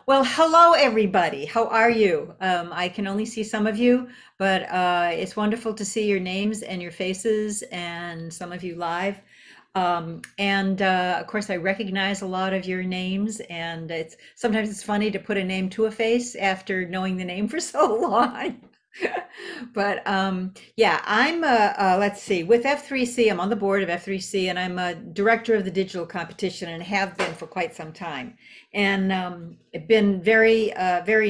Well, hello everybody. How are you? I can only see some of you, but it's wonderful to see your names and your faces and some of you live. And of course, I recognize a lot of your names, and it's sometimes it's funny to put a name to a face after knowing the name for so long. But yeah, I'm let's see, with F3C, I'm on the board of F3C, and I'm a director of the digital competition and have been for quite some time. And I've been very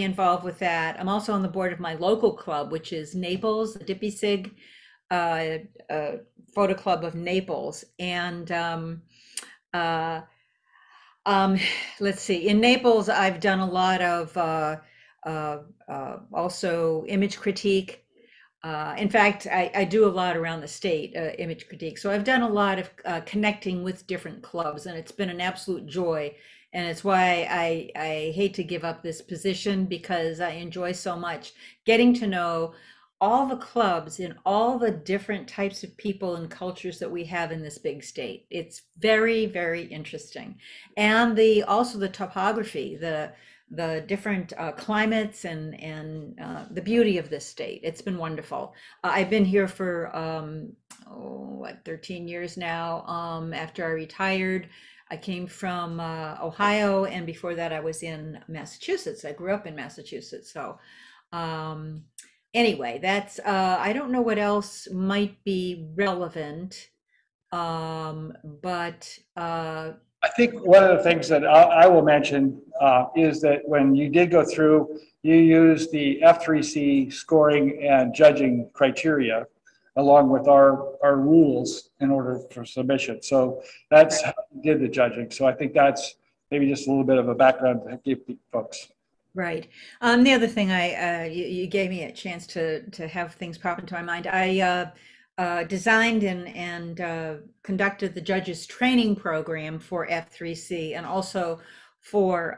involved with that. I'm also on the board of my local club, which is Naples, the Dippy Sig uh, uh, Photo Club of Naples. And uh, um, let's see, in Naples, I've done a lot of also image critique. In fact, I do a lot around the state, image critique. So I've done a lot of connecting with different clubs, and it's been an absolute joy. And it's why I hate to give up this position because I enjoy so much getting to know all the clubs and all the different types of people and cultures that we have in this big state. It's very interesting. And the also the topography, the different climates and the beauty of this state. It's been wonderful. I've been here for what 13 years now. After I retired, I came from Ohio, and before that, I was in Massachusetts. I grew up in Massachusetts. So um, anyway, that's I don't know what else might be relevant, but I think one of the things that I will mention is that when you did go through, you used the F3C scoring and judging criteria along with our rules in order for submission. So that's how you did the judging. So I think that's maybe just a little bit of a background to give folks. right. The other thing you gave me a chance to have things pop into my mind. I designed and conducted the judges training program for F3C and also for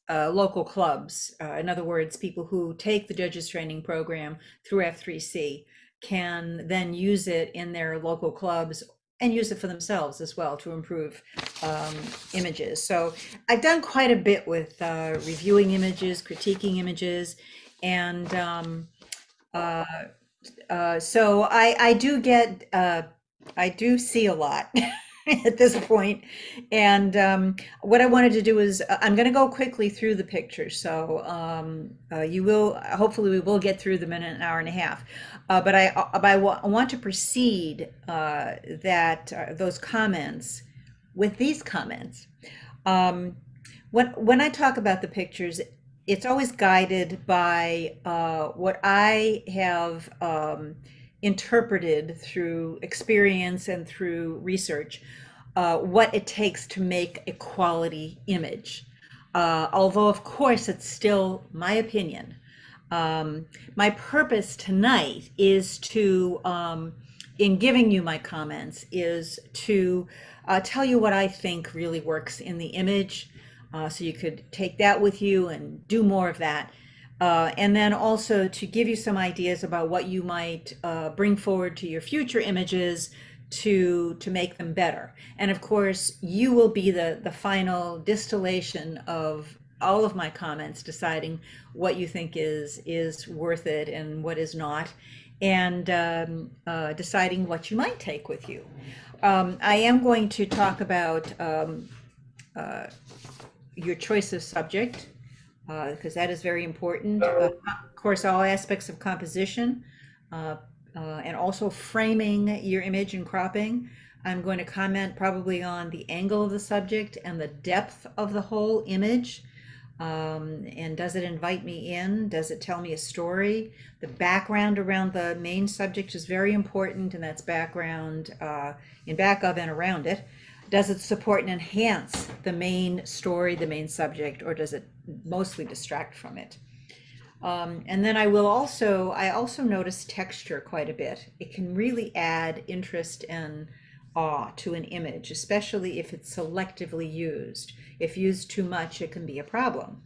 local clubs. In other words, people who take the judges training program through F3C can then use it in their local clubs and use it for themselves as well to improve um, images. So I've done quite a bit with reviewing images, critiquing images, and uh, so I do get I do see a lot at this point, and what I wanted to do is I'm going to go quickly through the pictures. So you will hopefully we will get through them in an hour and a half. I want to precede that those comments with these comments. Um, when I talk about the pictures, it's always guided by what I have interpreted through experience and through research, what it takes to make a quality image. Although, of course, it's still my opinion. My purpose tonight is in giving you my comments, is to tell you what I think really works in the image, so you could take that with you and do more of that. And then also to give you some ideas about what you might bring forward to your future images to make them better. And of course, you will be the final distillation of all of my comments, deciding what you think is worth it and what is not, and deciding what you might take with you. I am going to talk about your choice of subject, because that is very important. Of course, all aspects of composition, uh, and also framing your image and cropping. I'm going to comment probably on the angle of the subject and the depth of the whole image. And does it invite me in? Does it tell me a story? The background around the main subject is very important, and that's background in back of and around it. Does it support and enhance the main story, the main subject, or does it mostly distract from it? And then I also notice texture quite a bit. It can really add interest and awe to an image, especially if it's selectively used. If used too much, it can be a problem.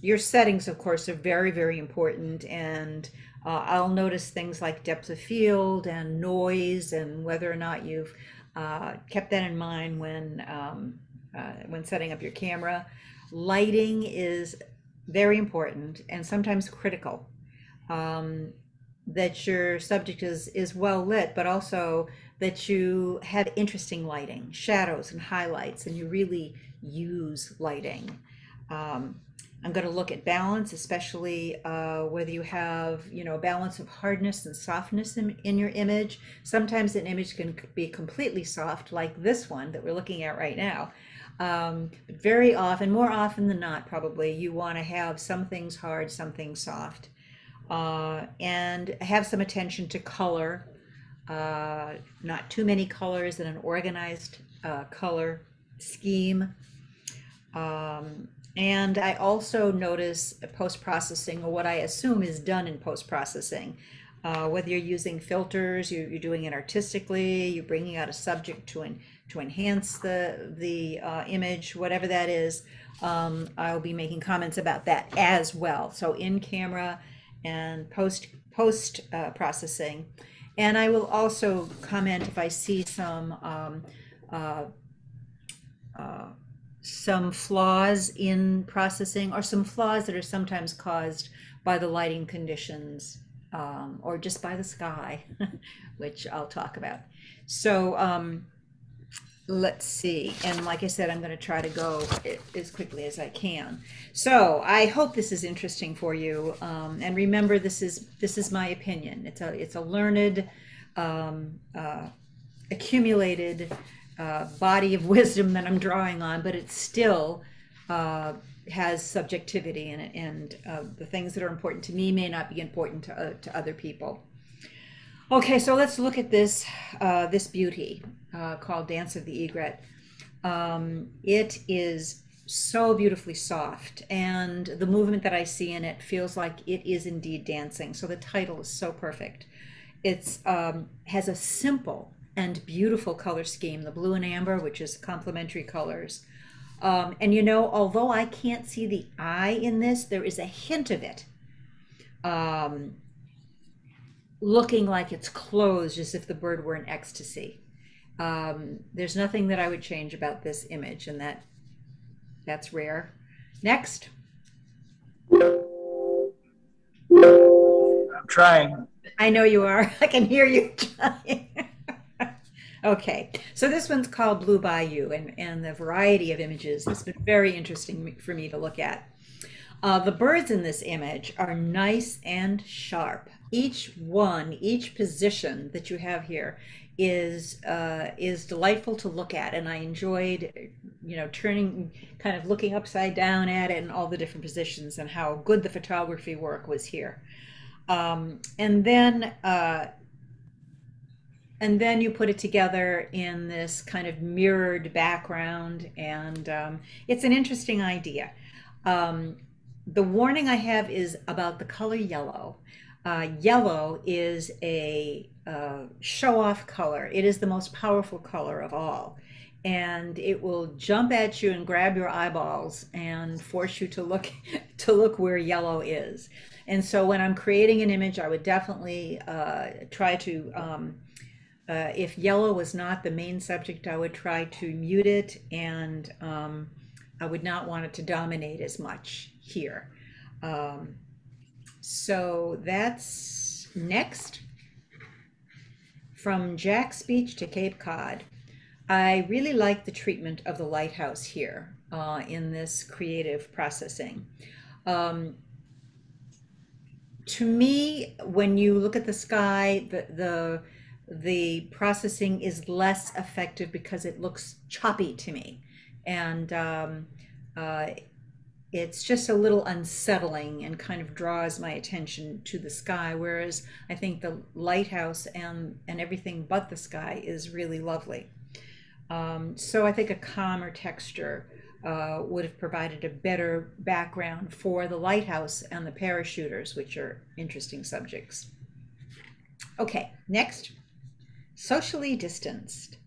Your settings, of course, are very important, and I'll notice things like depth of field and noise, and whether or not you've kept that in mind when when setting up your camera. Lighting is very important and sometimes critical. That your subject is well lit, but also that you have interesting lighting, shadows and highlights, and you really use lighting. Um, I'm going to look at balance, especially whether you have, a balance of hardness and softness in your image. Sometimes an image can be completely soft, like this one that we're looking at right now. But very often, more often than not, probably, you want to have some things hard, some things soft, and have some attention to color. Not too many colors and an organized color scheme. And I also notice post-processing, or what I assume is done in post-processing. Whether you're using filters, you're doing it artistically, you're bringing out a subject to enhance the image, whatever that is. I'll be making comments about that as well. So in camera and post processing, and I will also comment if I see some flaws in processing, or some flaws that are sometimes caused by the lighting conditions, or just by the sky, which I'll talk about. So let's see. And like I said, I'm going to try to go as quickly as I can. So I hope this is interesting for you. And remember, this is my opinion. It's a learned, accumulated body of wisdom that I'm drawing on, but it still has subjectivity in it, and the things that are important to me may not be important to other people. Okay, so let's look at this beauty called Dance of the Egret. It is so beautifully soft, and the movement that I see in it feels like it is indeed dancing. So the title is so perfect. It's has a simple and beautiful color scheme, the blue and amber, which is complementary colors. And although I can't see the eye in this, there is a hint of it. Looking like it's closed, as if the bird were in ecstasy. There's nothing that I would change about this image, and that's rare. Next. I'm trying. I know you are. I can hear you trying. Okay, so this one's called Blue Bayou, and the variety of images has been very interesting for me to look at. The birds in this image are nice and sharp. Each position that you have here is delightful to look at, and I enjoyed, turning, kind of looking upside down at it, and all the different positions, and how good the photography work was here. And then you put it together in this kind of mirrored background, and it's an interesting idea. The warning I have is about the color yellow. Yellow is a show-off color. It is the most powerful color of all, and it will jump at you and grab your eyeballs and force you to look where yellow is. And so when I'm creating an image, I would definitely try to, if yellow was not the main subject, I would try to mute it, and I would not want it to dominate as much here. So that's next. From Jack's Beach to Cape Cod. I really like the treatment of the lighthouse here in this creative processing. To me, when you look at the sky, the processing is less effective because it looks choppy to me, and it's just a little unsettling and kind of draws my attention to the sky, whereas I think the lighthouse and everything but the sky is really lovely. So I think a calmer texture would have provided a better background for the lighthouse and the parachuters, which are interesting subjects. Okay, next. Socially distanced.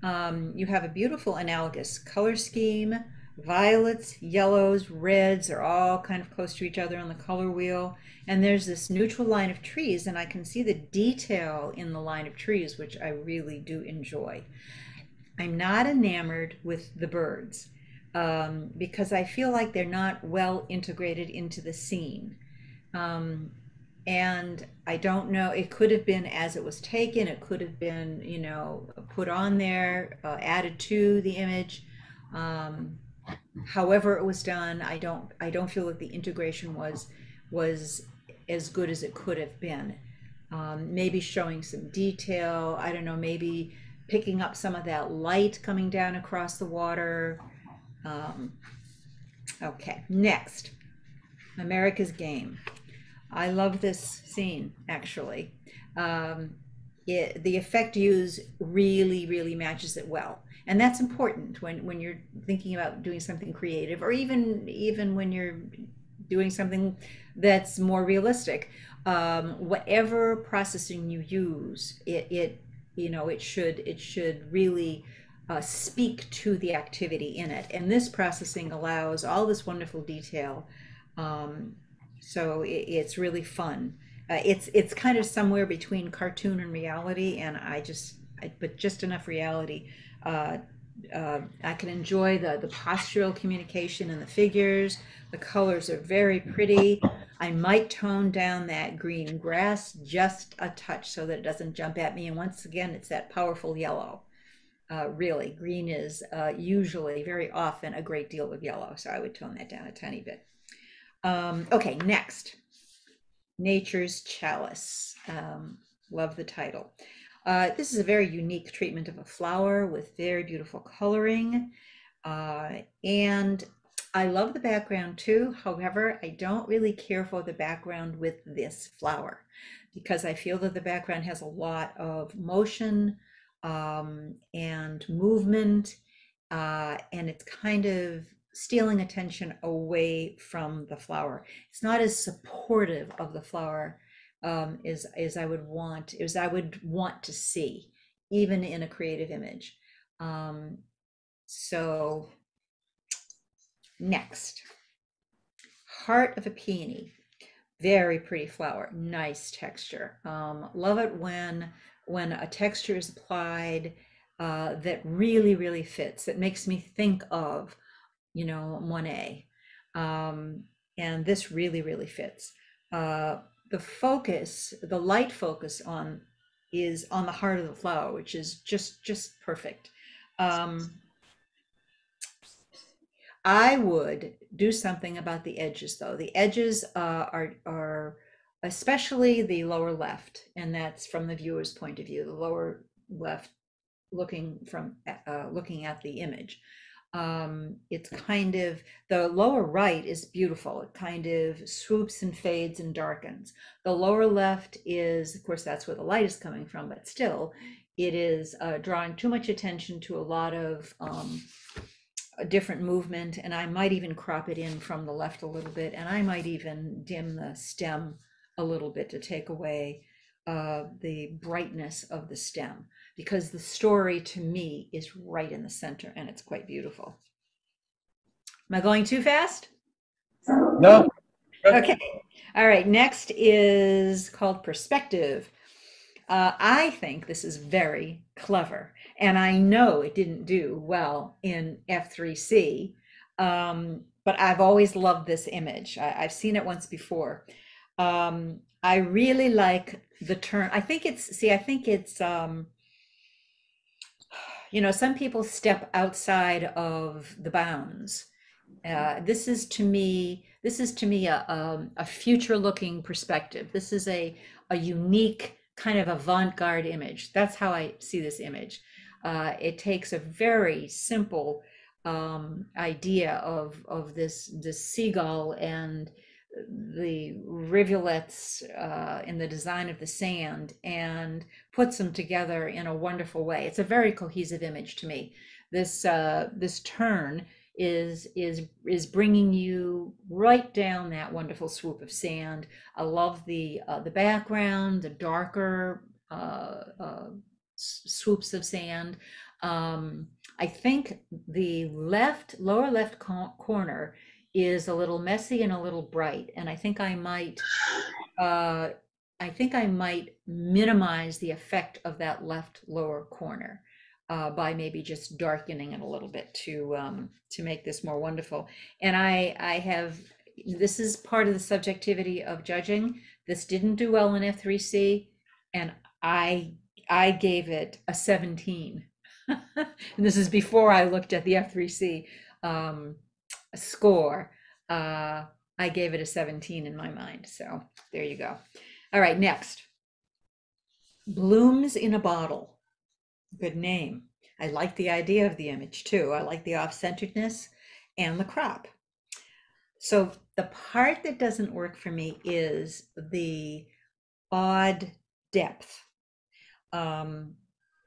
You have a beautiful analogous color scheme. Violets, yellows, reds are all kind of close to each other on the color wheel. And there's this neutral line of trees, and I can see the detail in the line of trees, which I really do enjoy. I'm not enamored with the birds because I feel like they're not well integrated into the scene. Um, and I don't know, it could have been as it was taken, it could have been, you know, put on there, added to the image. Um, However it was done, I don't feel that the integration was as good as it could have been. Maybe showing some detail, I don't know, maybe picking up some of that light coming down across the water. Um, okay, next, America's Game. I love this scene actually. Um, the effect used really matches it well, and that's important when you're thinking about doing something creative, or even when you're doing something that's more realistic. Whatever processing you use, it you know it should really speak to the activity in it, and this processing allows all this wonderful detail. Um, so it's really fun. It's kind of somewhere between cartoon and reality, and but just enough reality. Uh, I can enjoy the postural communication and the figures. The colors are very pretty. I might tone down that green grass just a touch so that it doesn't jump at me. And once again, it's that powerful yellow. Really, green is usually, very often, a great deal of yellow. So I would tone that down a tiny bit. Okay, next. Nature's Chalice. Love the title. This is a very unique treatment of a flower with very beautiful coloring. And I love the background too. However, I don't really care for the background with this flower because I feel that the background has a lot of motion and movement, and it's kind of stealing attention away from the flower. It's not as supportive of the flower as I would want to see, even in a creative image. Um, so next, Heart of a Peony. Very pretty flower, nice texture. Love it when a texture is applied that really fits, that makes me think of, you know, Monet. Um, and this really fits. The focus, the light focus is on the heart of the flower, which is just perfect. Um, I would do something about the edges though. The edges are especially the lower left, and that's from the viewer's point of view, the lower left looking at the image. It's kind of, the lower right is beautiful. It kind of swoops and fades and darkens. The lower left is, of course, that's where the light is coming from, but still, it is drawing too much attention to a lot of a different movement, and I might even crop it in from the left a little bit, and I might even dim the stem a little bit to take away the brightness of the stem, because the story to me is right in the center and it's quite beautiful. Am I going too fast? No. Okay. All right. Next is called Perspective. I think this is very clever, and I know it didn't do well in F3C, but I've always loved this image. I've seen it once before. I really like the turn. I think it's you know, some people step outside of the bounds. This is to me a future-looking perspective. This is a unique kind of avant-garde image. That's how I see this image. It takes a very simple idea of this seagull and the rivulets in the design of the sand, and puts them together in a wonderful way. It's a very cohesive image to me. This turn is bringing you right down that wonderful swoop of sand. I love the background, the darker swoops of sand. I think the lower left corner is a little messy and a little bright, and uh, I think I might minimize the effect of that left lower corner. by maybe just darkening it a little bit to make this more wonderful. And I have, this is part of the subjectivity of judging. This didn't do well in F3C, and I I gave it a 17. And this is before I looked at the F3C um, score. Uh, I gave it a 17 in my mind. So there you go. All right, next. Blooms in a Bottle. Good name. I like the idea of the image too. I like the off-centeredness and the crop. So the part that doesn't work for me is the odd depth.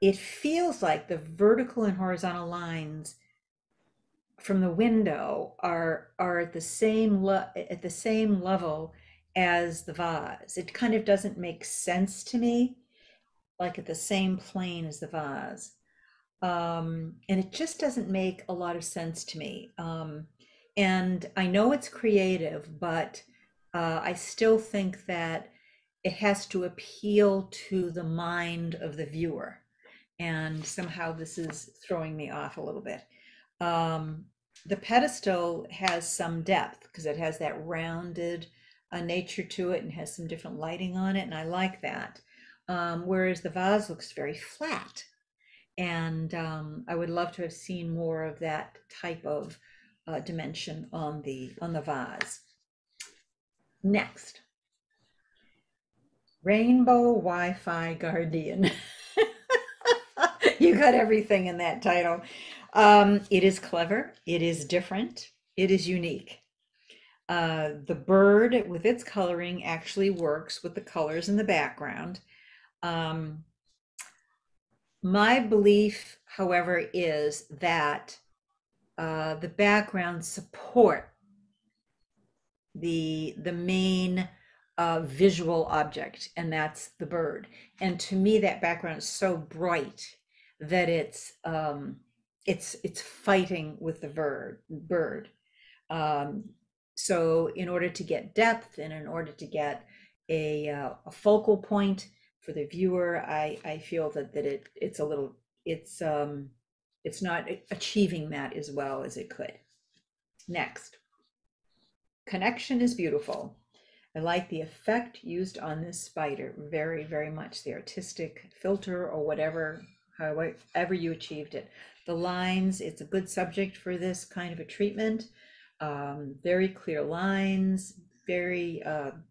It feels like the vertical and horizontal lines from the window are at the same level as the vase. It kind of doesn't make sense to me, like at the same plane as the vase. And it just doesn't make a lot of sense to me. And I know it's creative, but I still think that it has to appeal to the mind of the viewer. And somehow this is throwing me off a little bit. The pedestal has some depth because it has that rounded nature to it and has some different lighting on it, and I like that. Whereas the vase looks very flat, and I would love to have seen more of that type of dimension on the vase. Next, Rainbow Wi-Fi Guardian. You got everything in that title. It is clever, it is different, it is unique. The bird with its coloring actually works with the colors in the background. My belief, however, is that the backgrounds support the main visual object, and that's the bird. And to me, that background is so bright that it's fighting with the bird. So in order to get depth and in order to get a focal point for the viewer, I feel that it's a little it's not achieving that as well as it could. Next, Connection is beautiful. I like the effect used on this spider very, very much. The artistic filter or whatever, however you achieved it. The lines, it's a good subject for this kind of a treatment. Very clear lines, very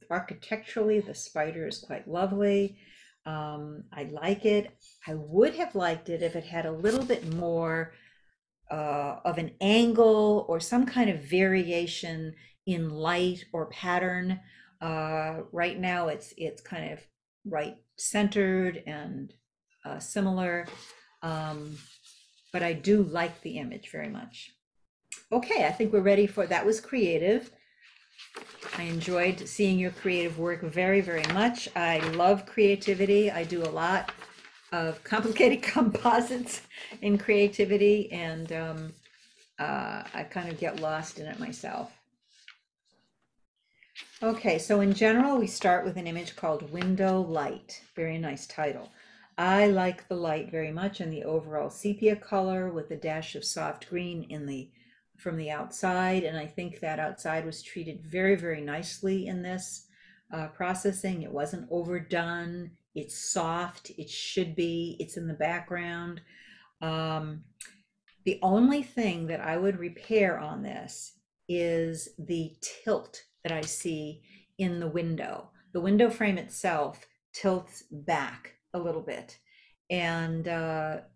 architecturally, the spider is quite lovely. I like it. I would have liked it if it had a little bit more of an angle or some kind of variation in light or pattern. Right now it's kind of right centered and similar, but I do like the image very much. Okay, I think we're ready for, that was creative. I enjoyed seeing your creative work very, very much. I love creativity. I do a lot of complicated composites in creativity, and I kind of get lost in it myself. Okay, so in general, we start with an image called Window Light. Very nice title. I like the light very much and the overall sepia color with a dash of soft green in the from the outside, and I think that outside was treated very, very nicely in this processing. It wasn't overdone. It's soft. It should be. It's in the background. The only thing that I would repair on this is the tilt that I see in the window. The window frame itself tilts back a little bit, and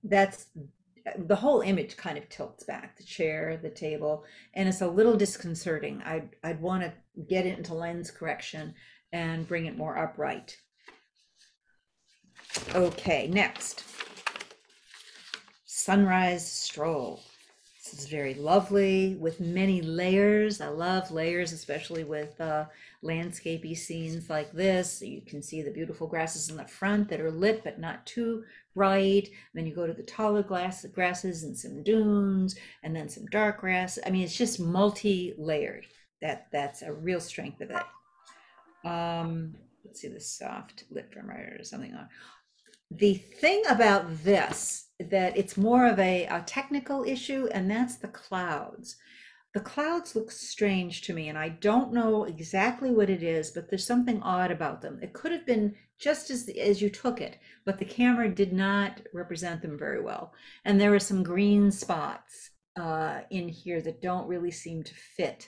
that's the whole image kind of tilts back, the chair, the table, and it's a little disconcerting. I'd want to get it into lens correction and bring it more upright. Okay, next. Sunrise Stroll. This is very lovely with many layers. I love layers, especially with landscapey scenes like this. You can see the beautiful grasses in the front that are lit but not too bright. And then you go to the taller grasses and some dunes and then some dark grass. I mean, it's just multi-layered. That's a real strength of it. Let's see, the soft lit from right or something on. The thing about this, that it's more of a technical issue, and that's the clouds. The clouds look strange to me, and I don't know exactly what it is, but there's something odd about them. It could have been just as you took it, but the camera did not represent them very well. And there are some green spots in here that don't really seem to fit.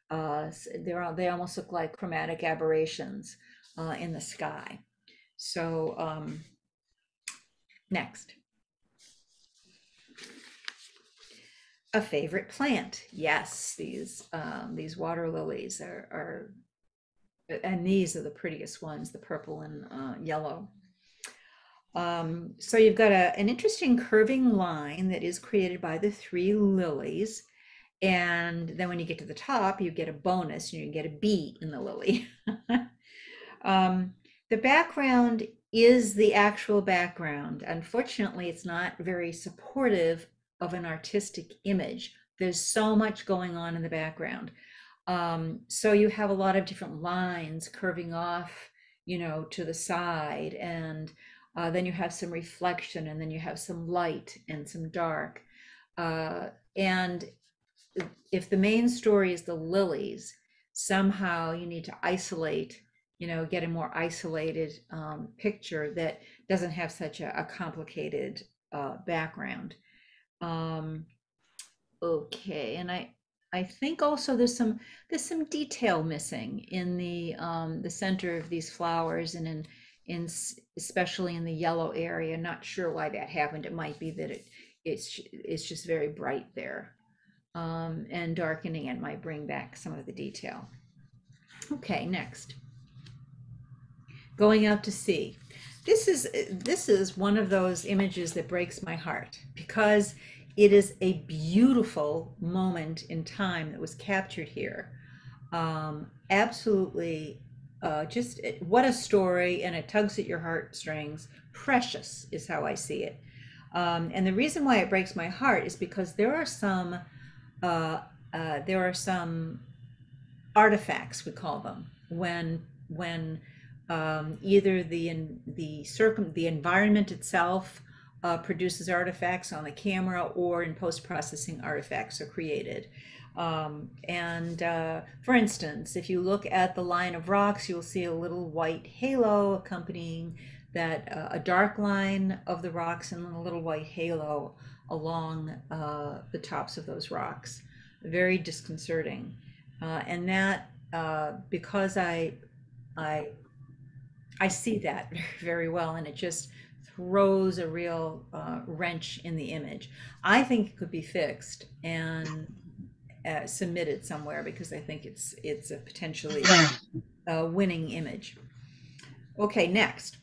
They almost look like chromatic aberrations in the sky. So next. A favorite plant. Yes, these water lilies and these are the prettiest ones, the purple and yellow. So you've got an interesting curving line that is created by the three lilies. And then when you get to the top, you get a bonus, you get a bee in the lily. The background is the actual background. Unfortunately, it's not very supportive of an artistic image. There's so much going on in the background. So you have a lot of different lines curving off, to the side, and then you have some reflection, and then you have some light and some dark. And if the main story is the lilies, somehow you need to isolate, get a more isolated picture that doesn't have such a complicated background. Okay, and I think also there's some detail missing in the center of these flowers, and especially in the yellow area. Not sure why that happened. It might be that it's just very bright there. And darkening it might bring back some of the detail. Okay, next. Going out to sea. This is one of those images that breaks my heart, because it is a beautiful moment in time that was captured here. Absolutely, just what a story, and it tugs at your heartstrings. Precious is how I see it. And the reason why it breaks my heart is because there are some artifacts, we call them, when either the environment itself produces artifacts on the camera, or in post-processing artifacts are created. For instance, if you look at the line of rocks, you'll see a little white halo accompanying that, a dark line of the rocks, and then a little white halo along the tops of those rocks. Very disconcerting. And that, because I see that very well, and it just throws a real wrench in the image. I think it could be fixed and submitted somewhere, because I think it's a potentially winning image. Okay, next.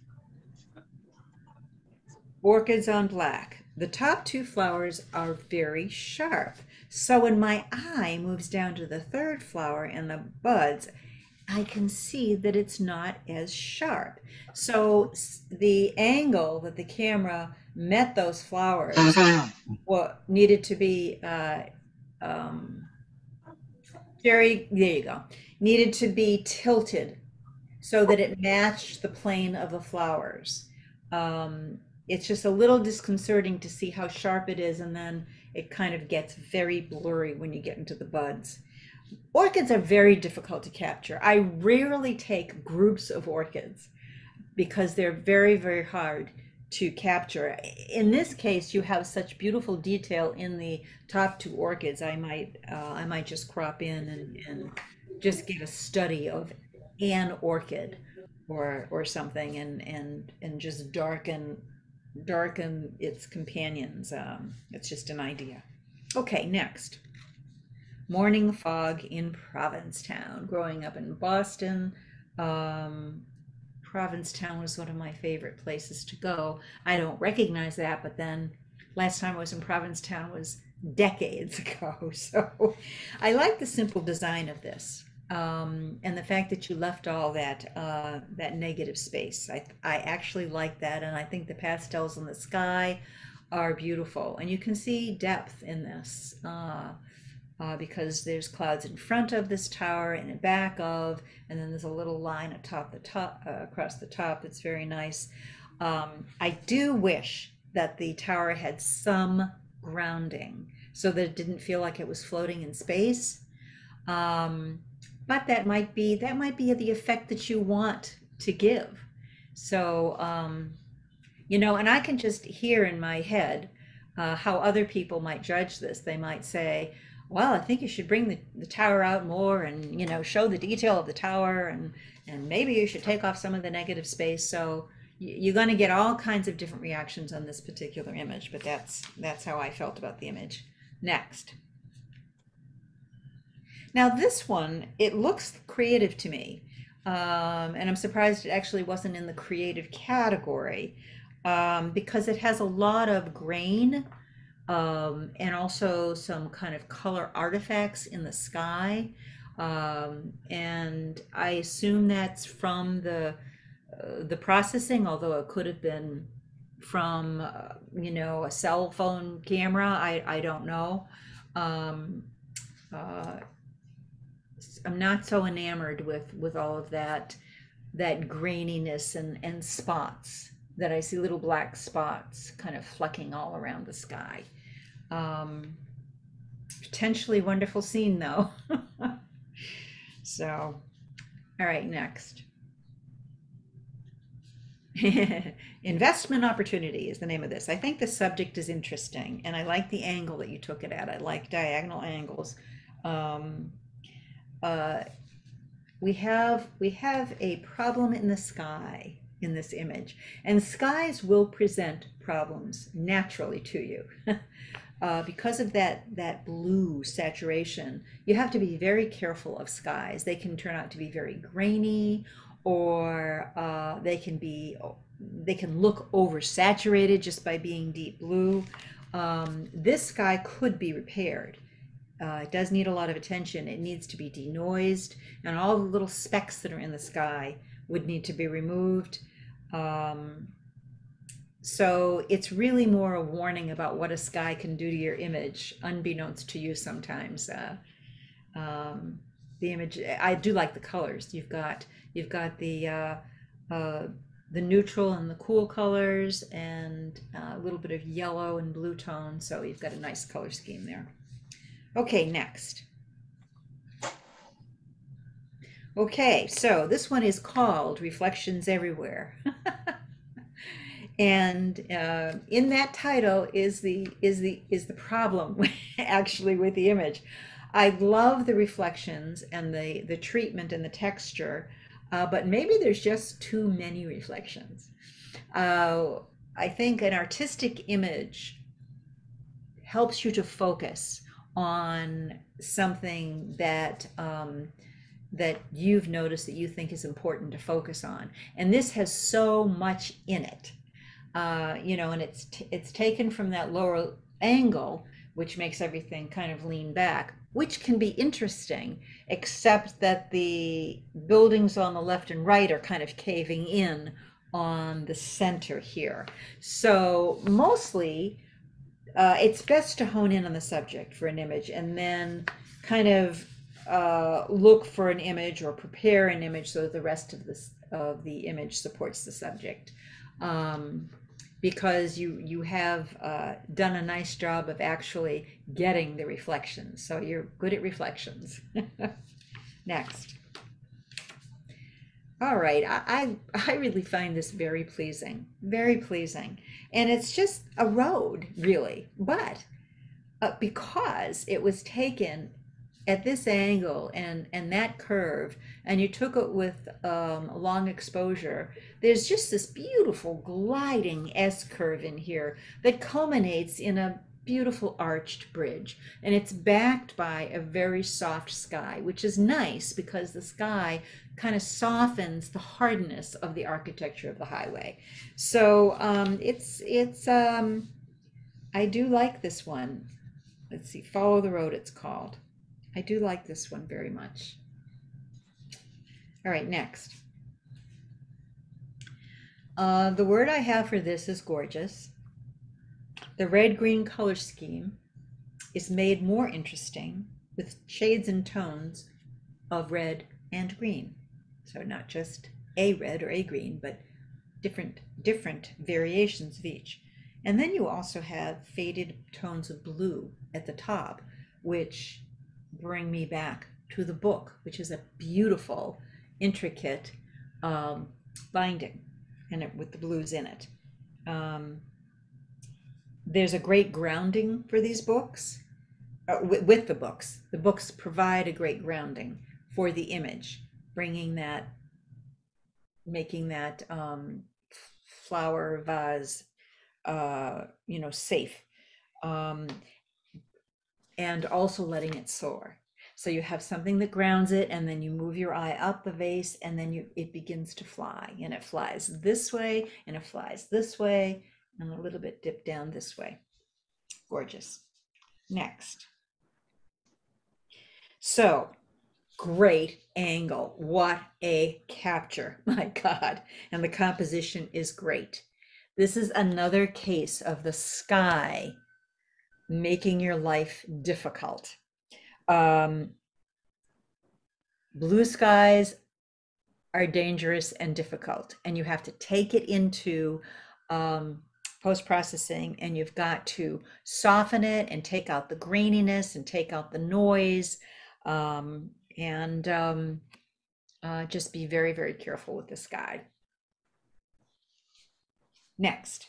Orchids on black. The top two flowers are very sharp. So when my eye moves down to the third flower and the buds, I can see that it's not as sharp. So the angle that the camera met those flowers needed to be there you go, needed to be tilted so that it matched the plane of the flowers. It's just a little disconcerting to see how sharp it is, and then it kind of gets very blurry when you get into the buds. Orchids are very difficult to capture. I rarely take groups of orchids because they're very, very hard to capture. In this case, you have such beautiful detail in the top two orchids. I might just crop in and just get a study of an orchid or something, and just darken its companions. It's just an idea. Okay, next. Morning fog in Provincetown. Growing up in Boston, Provincetown was one of my favorite places to go. I don't recognize that, but then last time I was in Provincetown was decades ago. So I like the simple design of this. And the fact that you left all that negative space. I actually like that, and I think the pastels in the sky are beautiful. And you can see depth in this. Because there's clouds in front of this tower and in back of, and then there's a little line atop the top, across the top. That's very nice. I do wish that the tower had some grounding so that it didn't feel like it was floating in space. Um, but that might be the effect that you want to give. So, and I can just hear in my head how other people might judge this. They might say, well, I think you should bring the tower out more and, show the detail of the tower and maybe you should take off some of the negative space. So you're going to get all kinds of different reactions on this particular image, but that's how I felt about the image. Next. Now this one, it looks creative to me, and I'm surprised it actually wasn't in the creative category, because it has a lot of grain, and also some kind of color artifacts in the sky, and I assume that's from the processing, although it could have been from a cell phone camera. I don't know. Um, uh, I'm not so enamored with all of that graininess and spots that I see, little black spots kind of flecking all around the sky. Um, Potentially wonderful scene though. So, all right, next. Investment opportunity is the name of this. I think the subject is interesting and I like the angle that you took it at. I like diagonal angles. Um, uh, we have a problem in the sky in this image, and skies will present problems naturally to you. Because of that blue saturation, you have to be very careful of skies. They can turn out to be very grainy, or they can look oversaturated just by being deep blue. This sky could be repaired. It does need a lot of attention. It needs to be denoised, and all the little specks that are in the sky would need to be removed. Um, so it's really more a warning about what a sky can do to your image, unbeknownst to you sometimes. Um, the image, I do like the colors. You've got the neutral and the cool colors, and a little bit of yellow and blue tone. So you've got a nice color scheme there. Okay, next. Okay, so this one is called Reflections Everywhere. And in that title is the problem actually with the image. I love the reflections and the treatment and the texture, but maybe there's just too many reflections. I think an artistic image helps you to focus on something that you've noticed that you think is important to focus on. And this has so much in it, and it's taken from that lower angle, which makes everything kind of lean back, which can be interesting, except that the buildings on the left and right are kind of caving in on the center here. So mostly, it's best to hone in on the subject for an image and then kind of look for an image or prepare an image so that the rest of the image supports the subject. Because you have done a nice job of actually getting the reflections. So you're good at reflections. Next. All right, I really find this very pleasing, very pleasing. And it's just a road, really. But because it was taken at this angle and that curve, and you took it with a long exposure, there's just this beautiful gliding S curve in here that culminates in a beautiful arched bridge, and it's backed by a very soft sky, which is nice because the sky kind of softens the hardness of the architecture of the highway. So I do like this one. Let's see, Follow the Road it's called. I do like this one very much. All right, next. The word I have for this is gorgeous. The red-green color scheme is made more interesting with shades and tones of red and green. So not just a red or a green, but different variations of each. And then you also have faded tones of blue at the top, which bring me back to the book, which is a beautiful, intricate binding, and with the blues in it. There's a great grounding for these books, with the books. The books provide a great grounding for the image, bringing that, making that flower vase, safe, and also letting it soar. So you have something that grounds it, and then you move your eye up the vase, and then it begins to fly, and it flies this way, and it flies this way, and a little bit dipped down this way. Gorgeous. Next. So great angle. What a capture. My God. And the composition is great. This is another case of the sky making your life difficult. Blue skies are dangerous and difficult, and you have to take it into post-processing, and you've got to soften it and take out the graininess and take out the noise, and just be very, very careful with the sky. Next.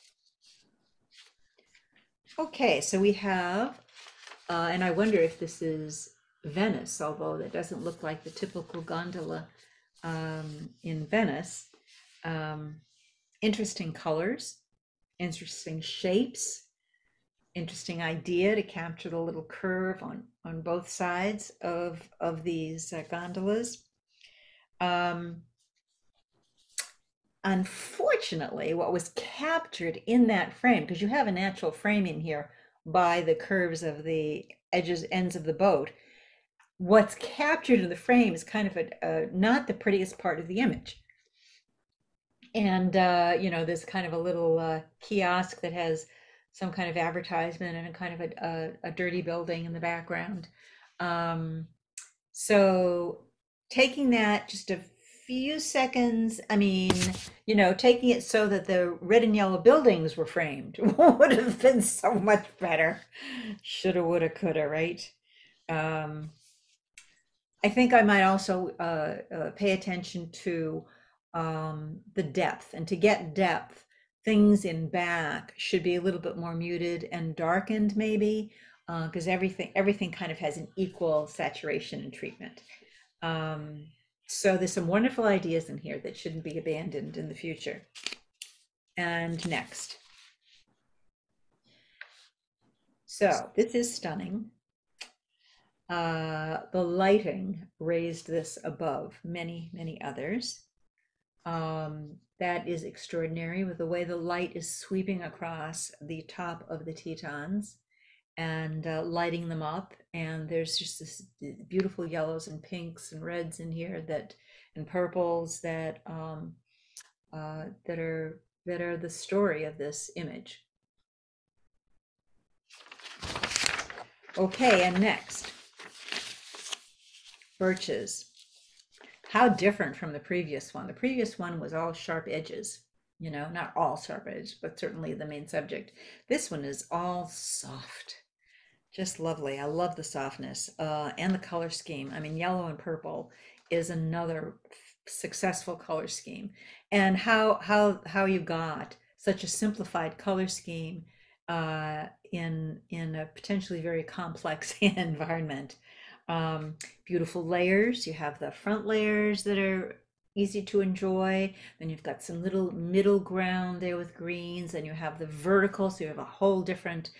Okay, so we have, and I wonder if this is Venice, although that doesn't look like the typical gondola in Venice. Interesting colors, interesting shapes, interesting idea to capture the little curve on both sides of these gondolas. Unfortunately, what was captured in that frame, because you have a natural frame in here by the curves of the ends of the boat, what's captured in the frame is kind of not the prettiest part of the image. And there's kind of a little kiosk that has some kind of advertisement and a kind of a dirty building in the background. So taking that just a few seconds, I mean, taking it so that the red and yellow buildings were framed would have been so much better. Shoulda, woulda, coulda, right? I think I might also pay attention to the depth, and to get depth, things in back should be a little bit more muted and darkened, maybe, because everything kind of has an equal saturation and treatment. So there's some wonderful ideas in here that shouldn't be abandoned in the future. And next. So this is stunning. The lighting raised this above many, many others. That is extraordinary, with the way the light is sweeping across the top of the Tetons and lighting them up. And there's just this beautiful yellows and pinks and reds in here, and purples that are the story of this image. Okay, and next, birches. How different from the previous one. The previous one was all sharp edges, not all sharp edges, but certainly the main subject. This one is all soft, just lovely. I love the softness and the color scheme. I mean, yellow and purple is another successful color scheme. And how you got such a simplified color scheme in a potentially very complex environment. Beautiful layers. You have the front layers that are easy to enjoy. Then you've got some little middle ground there with greens, and you have the vertical, so you have a whole different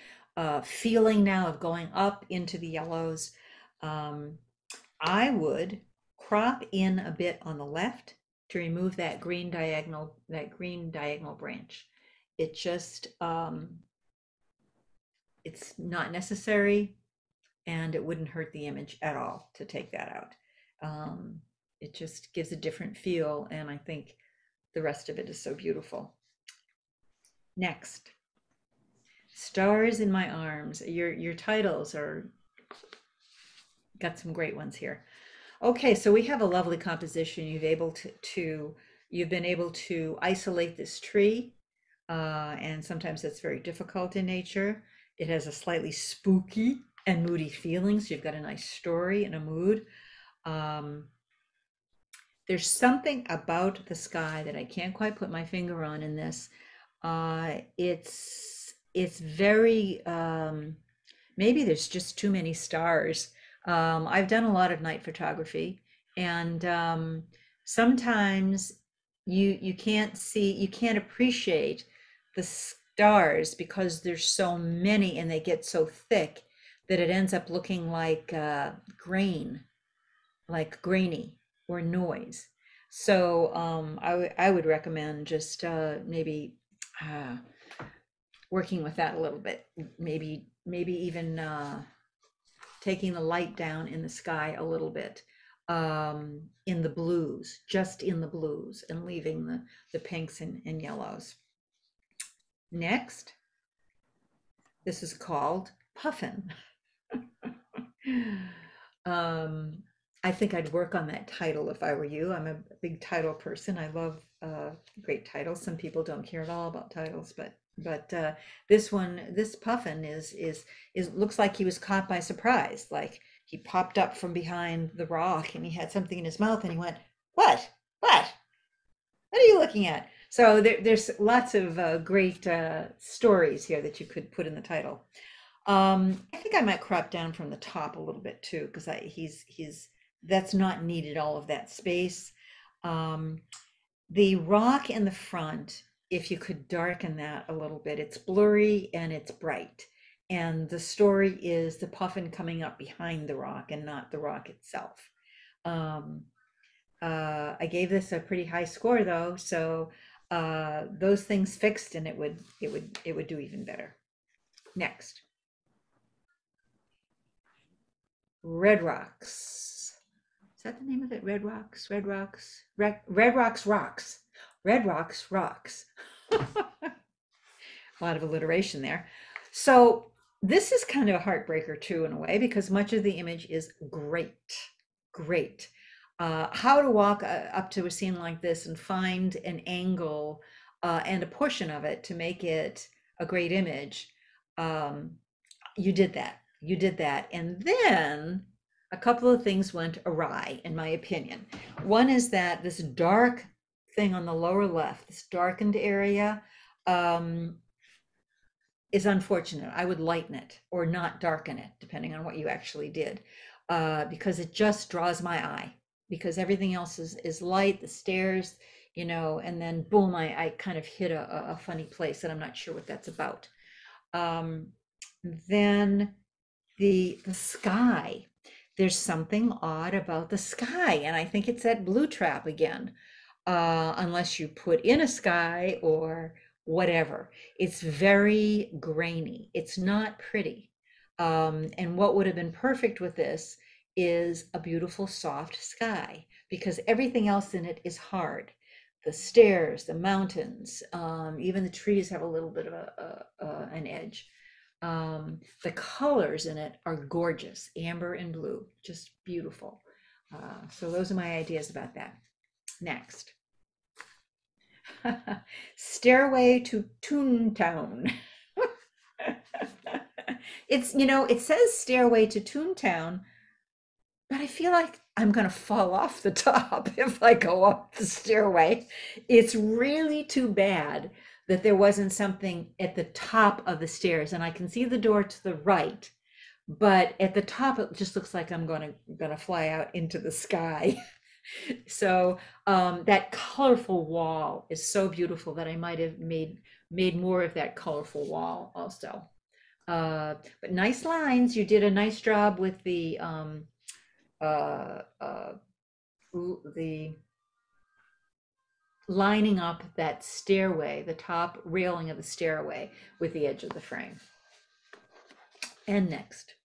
feeling now of going up into the yellows. I would crop in a bit on the left to remove that green diagonal branch. It just it's not necessary, and it wouldn't hurt the image at all to take that out. It just gives a different feel, and I think the rest of it is so beautiful. Next, Stars in My Arms. Your titles got some great ones here. Okay, so we have a lovely composition. You've able to You've been able to isolate this tree, and sometimes that's very difficult in nature. It has a slightly spooky and moody feeling, so you've got a nice story and a mood. Um, there's something about the sky that I can't quite put my finger on in this. It's very maybe there's just too many stars. I've done a lot of night photography, and sometimes you can't see, you can't appreciate the stars because there's so many and they get so thick that it ends up looking like grain, like grainy or noise. So I would recommend just maybe uh, working with that a little bit. Maybe even taking the light down in the sky a little bit, in the blues, just in the blues, and leaving the pinks and yellows. Next, this is called Puffin. I think I'd work on that title if I were you. I'm a big title person. I love great titles. Some people don't care at all about titles, but this one, this Puffin is looks like he was caught by surprise. Like he popped up from behind the rock and he had something in his mouth and he went, "What? What? What are you looking at?" So there's lots of great stories here that you could put in the title. I think I might crop down from the top a little bit too, because he's that's not needed, all of that space. The rock in the front, if you could darken that a little bit, it's blurry and it's bright. And the story is the puffin coming up behind the rock and not the rock itself. Um, I gave this a pretty high score though, so those things fixed and it would do even better. Next. Red Rocks. Is that the name of it? Red Rocks, Red Rocks, Red Rocks Rocks, Red Rocks Rocks. A lot of alliteration there. So this is kind of a heartbreaker too, in a way, because much of the image is great, great. How to walk up to a scene like this and find an angle and a portion of it to make it a great image. You did that. You did that. And then a couple of things went awry, in my opinion. One is that this dark thing on the lower left, this darkened area, is unfortunate. I would lighten it or not darken it, depending on what you actually did, because it just draws my eye. Because everything else is light, the stairs, and then boom, I kind of hit a funny place that I'm not sure what that's about. Then the sky, there's something odd about the sky, and I think it's that blue trap again, unless you put in a sky or whatever. It's very grainy. It's not pretty. And what would have been perfect with this is a beautiful soft sky, because everything else in it is hard. The stairs, the mountains, even the trees have a little bit of an edge. The colors in it are gorgeous, amber and blue, just beautiful. So those are my ideas about that. Next. Stairway to Toontown. It says Stairway to Toontown, but I feel like I'm going to fall off the top if I go up the stairway. It's really too bad that there wasn't something at the top of the stairs, and I can see the door to the right, but at the top it just looks like I'm gonna fly out into the sky. So that colorful wall is so beautiful that I might have made more of that colorful wall also. But nice lines. You did a nice job with the lining up that stairway, the top railing of the stairway with the edge of the frame. And next.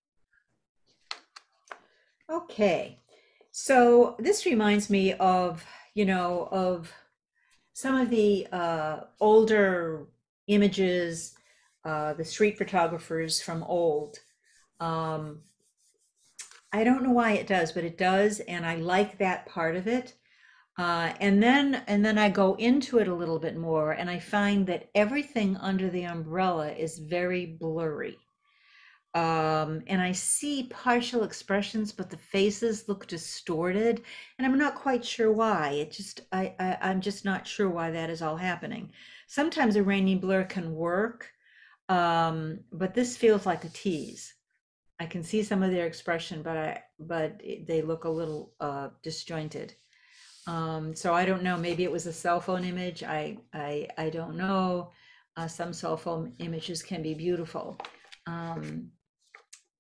Okay, so this reminds me of, of some of the older images, the street photographers from old. I don't know why it does, but it does, and I like that part of it. And then I go into it a little bit more, and I find that everything under the umbrella is very blurry. And I see partial expressions, but the faces look distorted, and I'm not quite sure why. I'm just not sure why that is all happening. Sometimes a rainy blur can work, but this feels like a tease. I can see some of their expression, but they look a little disjointed. So I don't know, maybe it was a cell phone image. I don't know. Some cell phone images can be beautiful. Um,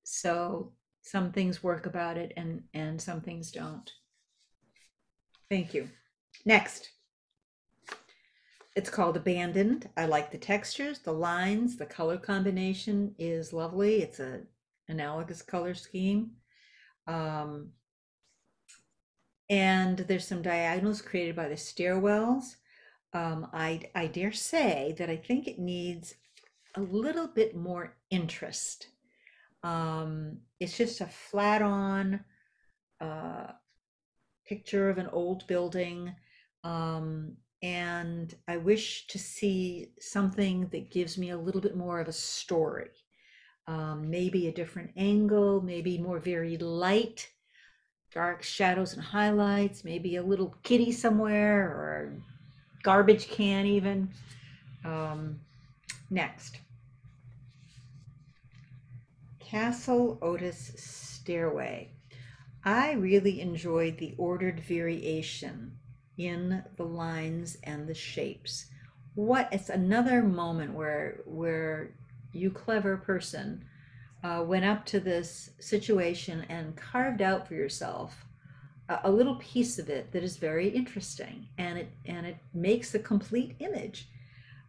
so some things work about it and some things don't. Thank you. Next. It's called Abandoned. I like the textures, the lines, the color combination is lovely. It's a analogous color scheme. And there's some diagonals created by the stairwells. I dare say that I think it needs a little bit more interest. It's just a flat on picture of an old building. And I wish to see something that gives me a little bit more of a story. Maybe a different angle, maybe more varied light, dark shadows and highlights, maybe a little kitty somewhere or a garbage can even. Next. Castle Otis Stairway. I really enjoyed the ordered variation in the lines and the shapes. It's another moment where you clever person went up to this situation and carved out for yourself a little piece of it that is very interesting, and it makes a complete image.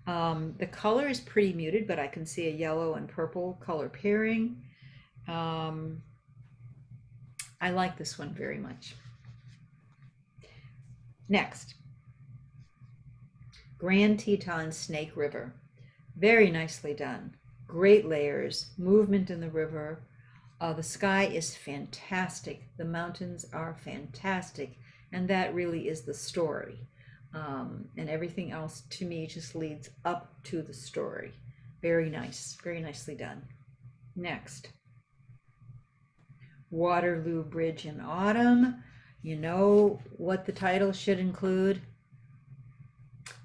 The color is pretty muted, but I can see a yellow and purple color pairing. I like this one very much. Next, Grand Teton Snake River. Very nicely done. Great layers, movement in the river. The sky is fantastic. The mountains are fantastic. And that really is the story. And everything else to me just leads up to the story. Very nice, very nicely done. Next, Waterloo Bridge in Autumn. You know what the title should include?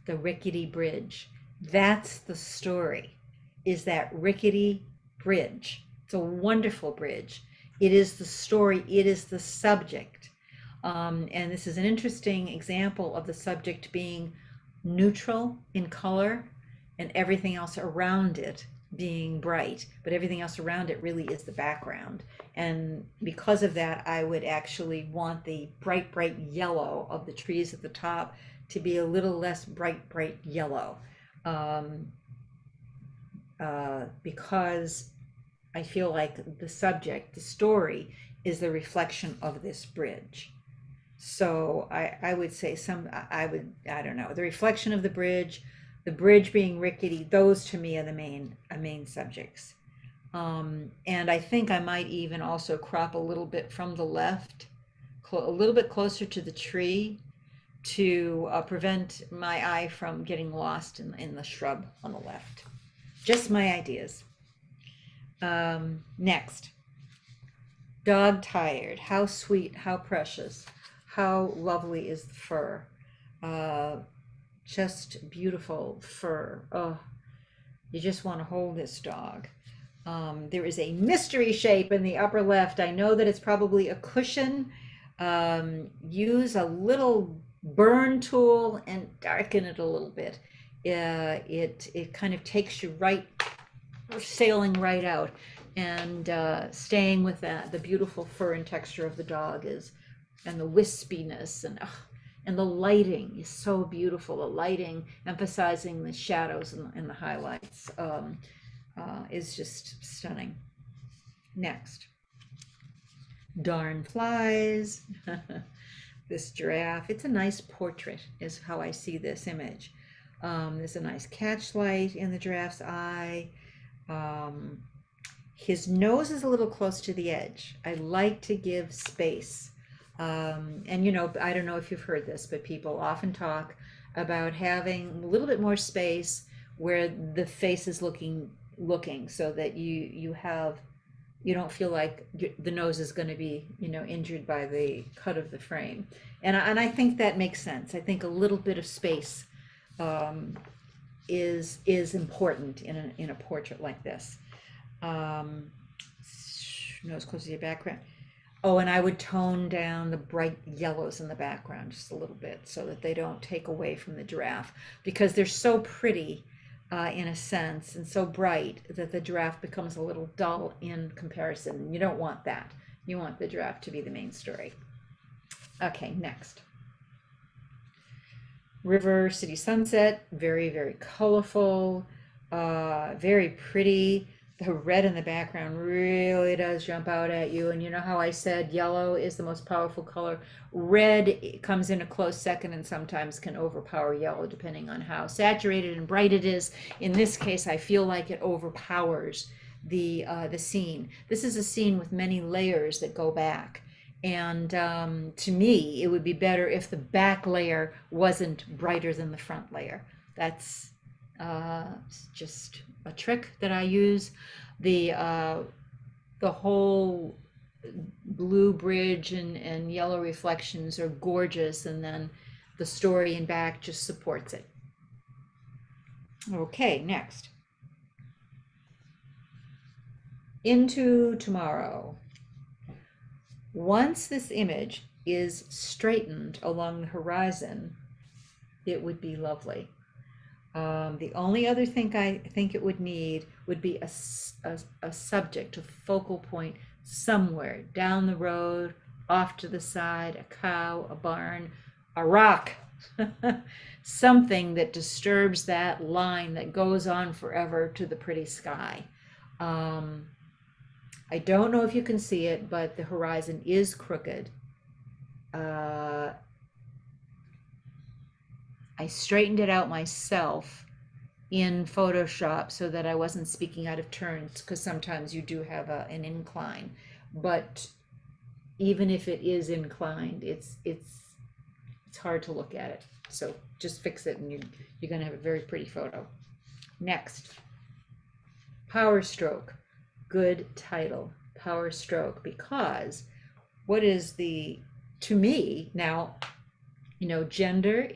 The rickety bridge. That's the story, is that rickety bridge. It's a wonderful bridge. It is the story, it is the subject. And this is an interesting example of the subject being neutral in color and everything else around it being bright, but everything else around it really is the background. And because of that, I would actually want the bright yellow of the trees at the top to be a little less bright yellow. Because I feel like the subject, the story, is the reflection of this bridge. So I would say I don't know, the reflection of the bridge being rickety, those to me are the main subjects. And I think I might even also crop a little bit from the left, a little bit closer to the tree to prevent my eye from getting lost in the shrub on the left. Just my ideas. Next, Dog Tired. How sweet, how precious, how lovely is the fur. Just beautiful fur. Oh, you just want to hold this dog. There is a mystery shape in the upper left. I know that it's probably a cushion. Use a little burn tool and darken it a little bit. It kind of takes you right, sailing right out, and staying with the beautiful fur and texture of the dog and the wispiness, and the lighting is so beautiful. The lighting emphasizing the shadows and the highlights is just stunning. Next, Darn Flies. This giraffe, it's a nice portrait is how I see this image. There's a nice catchlight in the giraffe's eye. His nose is a little close to the edge. I like to give space And you know, I don't know if you've heard this, but people often talk about having a little bit more space where the face is looking so that you don't feel like the nose is going to be, you know, injured by the cut of the frame. And I think that makes sense. I think a little bit of space um, is important in a portrait like this. Um, Nose close to your background. Oh, and I would tone down the bright yellows in the background just a little bit so that they don't take away from the giraffe, because they're so pretty in a sense and so bright that the giraffe becomes a little dull in comparison. You don't want that. You want the giraffe to be the main story. Okay, next. River City Sunset, very, very colorful, very pretty. The red in the background really does jump out at you. And you know how I said yellow is the most powerful color? Red comes in a close second and sometimes can overpower yellow depending on how saturated and bright it is. In this case, I feel like it overpowers the scene. This is a scene with many layers that go back. And to me, it would be better if the back layer wasn't brighter than the front layer. That's just a trick that I use. The whole blue bridge and yellow reflections are gorgeous, and then the story in back just supports it. Okay, next. Into Tomorrow. Once this image is straightened along the horizon, it would be lovely. The only other thing I think it would need would be a subject, a focal point somewhere down the road, off to the side, a cow, a barn, a rock, something that disturbs that line that goes on forever to the pretty sky. I don't know if you can see it, but the horizon is crooked. I straightened it out myself in Photoshop so that I wasn't speaking out of turn, because sometimes you do have an incline. But even if it is inclined, it's hard to look at it. So just fix it and you're going to have a very pretty photo. Next, Power Stroke. Good title, Power Stroke, because what is to me now, you know, gender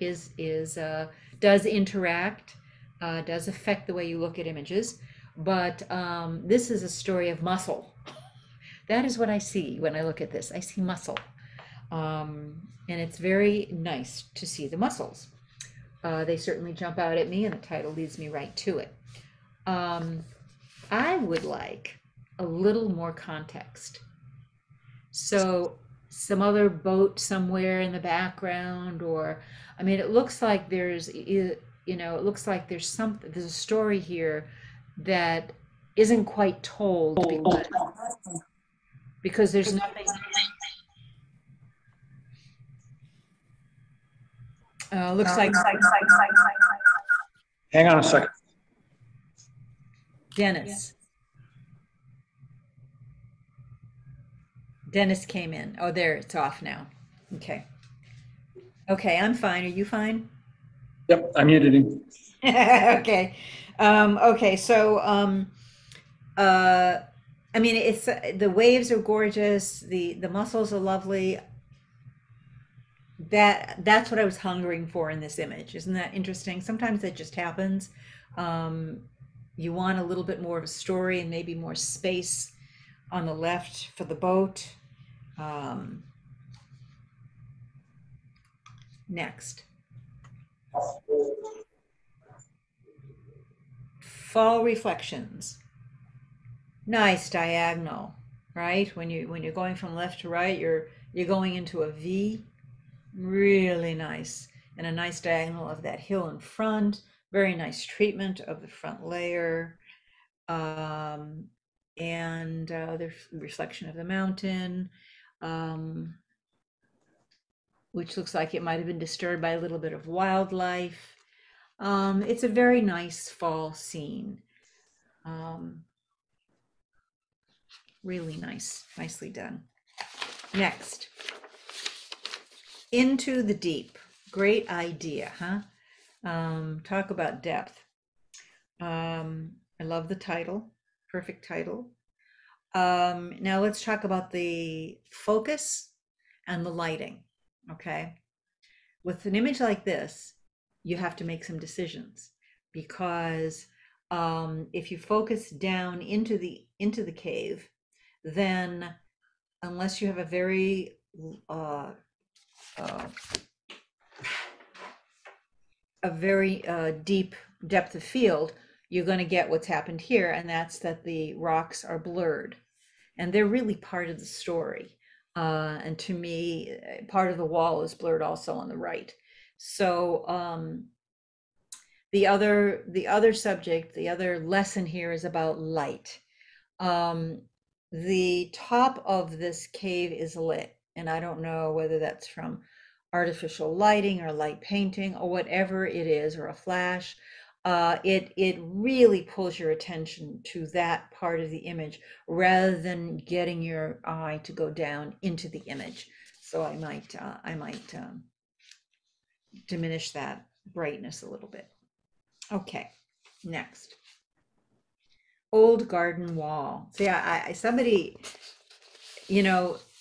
does interact, does affect the way you look at images, but this is a story of muscle. That is what I see when I look at this. I see muscle, and it's very nice to see the muscles. They certainly jump out at me, and the title leads me right to it. I would like a little more context. So some other boat somewhere in the background, or, I mean, it looks like there's, you know, it looks like there's a story here that isn't quite told because there's nothing. Looks like Hang on a second. Dennis came in. Oh, there, it's off now. Okay. Okay, I'm fine. Are you fine? Yep, I muted him. Okay. Okay, so I mean, it's the waves are gorgeous, the muscles are lovely. That's what I was hungering for in this image. Isn't that interesting? Sometimes that just happens. You want a little bit more of a story and maybe more space on the left for the boat. Next. Fall Reflections. Nice diagonal, right? When you're going from left to right, you're going into a V. Really nice. And a nice diagonal of that hill in front. Very nice treatment of the front layer. And the reflection of the mountain, which looks like it might have been disturbed by a little bit of wildlife. It's a very nice fall scene. Really nice, nicely done. Next, Into the deep. Great idea, huh? Talk about depth. I love the title. Perfect title. Now let's talk about the focus and the lighting. Okay. With an image like this, you have to make some decisions because if you focus down into the cave, then unless you have a very uh, uh, deep depth of field, you're going to get what's happened here, and that's that the rocks are blurred, and they're really part of the story. And to me, part of the wall is blurred also on the right. So the other subject, the other lesson here is about light. Um, the top of this cave is lit, and I don't know whether that's from artificial lighting or light painting or whatever it is, or a flash. It really pulls your attention to that part of the image rather than getting your eye to go down into the image. So I might diminish that brightness a little bit. Okay, next. Old garden wall. See, somebody,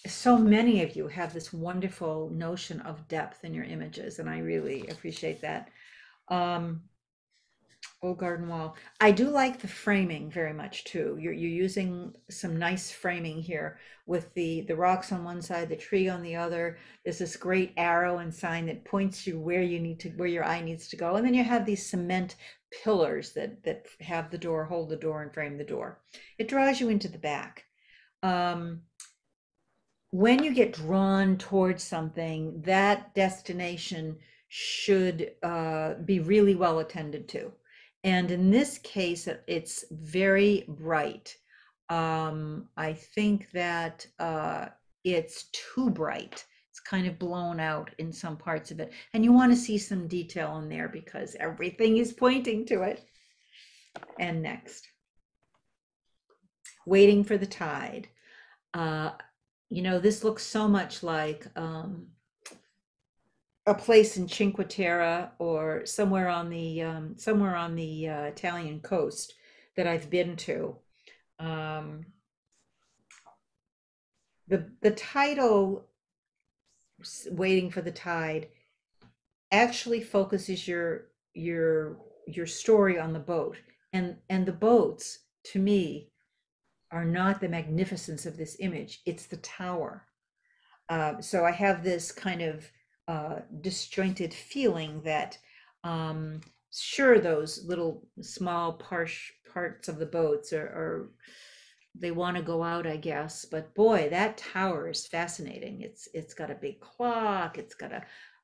so many of you have this wonderful notion of depth in your images, and I really appreciate that. Old garden wall. I do like the framing very much too. You're using some nice framing here with the rocks on one side, the tree on the other. There's this great arrow and sign that points you where your eye needs to go. And then you have these cement pillars that have the door, hold the door, and frame the door. It draws you into the back. When you get drawn towards something, that destination should be really well attended to. And in this case, it's very bright. I think that it's too bright. It's kind of blown out in some parts of it. And you want to see some detail in there because everything is pointing to it. And next. Waiting for the tide. This looks so much like a place in Cinque Terre or somewhere on the Italian coast that I've been to. The title, Waiting for the Tide, actually focuses your story on the boat, and the boats, to me, are not the magnificence of this image. It's the tower. So I have this kind of disjointed feeling that sure, those little small parts of the boats are they want to go out, I guess, but boy, that tower is fascinating. It's got a big clock, it's got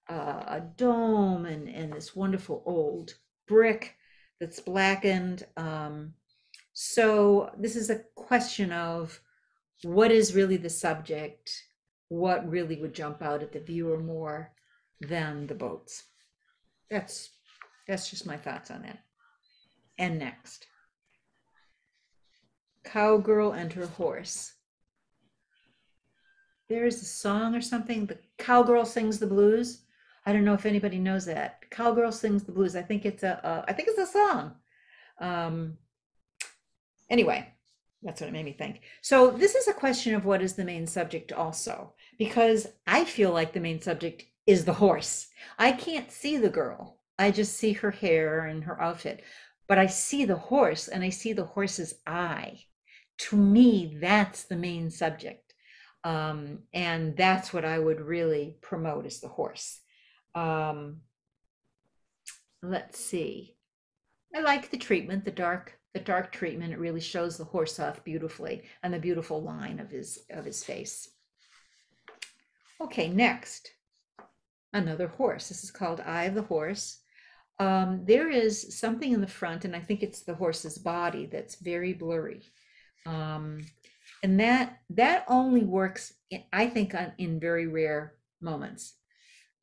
a dome, and this wonderful old brick that's blackened. So this is a question of what is really the subject, what really would jump out at the viewer more than the boats. That's just my thoughts on that. And next. Cowgirl and her horse. There is a song or something. The cowgirl sings the blues. I don't know if anybody knows that. Cowgirl sings the blues. I think it's a song. Anyway, that's what it made me think. So this is a question of what is the main subject also, because I feel like the main subject is the horse. I can't see the girl. I just see her hair and her outfit, but I see the horse and I see the horse's eye. To me, that's the main subject. And that's what I would really promote is the horse. Let's see. I like the treatment, the dark treatment. It really shows the horse off beautifully and the beautiful line of his face. Okay, next, another horse. This is called Eye of the Horse. There is something in the front, and I think it's the horse's body that's very blurry. And that only works, I think, in very rare moments.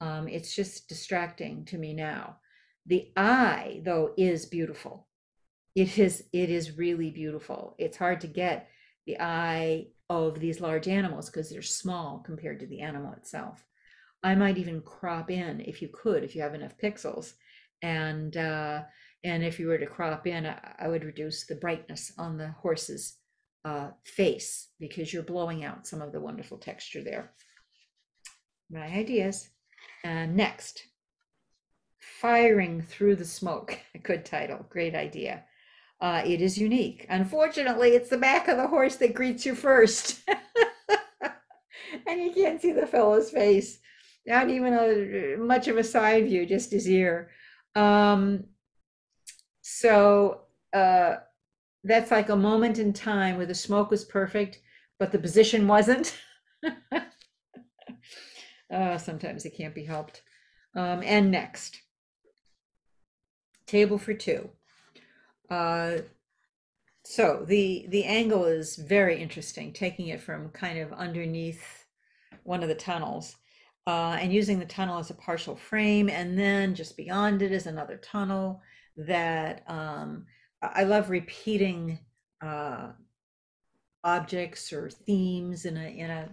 It's just distracting to me now. The eye, though, is beautiful. It is really beautiful. It's hard to get the eye of these large animals because they're small compared to the animal itself. I might even crop in if you could, if you have enough pixels. And if you were to crop in, I would reduce the brightness on the horse's face because you're blowing out some of the wonderful texture there. My ideas. Next, firing through the smoke. A good title, great idea. It is unique. Unfortunately, it's the back of the horse that greets you first. And you can't see the fellow's face. Not even much of a side view, just his ear. Um, so that's like a moment in time where the smoke was perfect, but the position wasn't. Sometimes it can't be helped. And next, table for two. So the angle is very interesting, taking it from kind of underneath one of the tunnels and using the tunnel as a partial frame, and then just beyond it is another tunnel that I love repeating objects or themes in a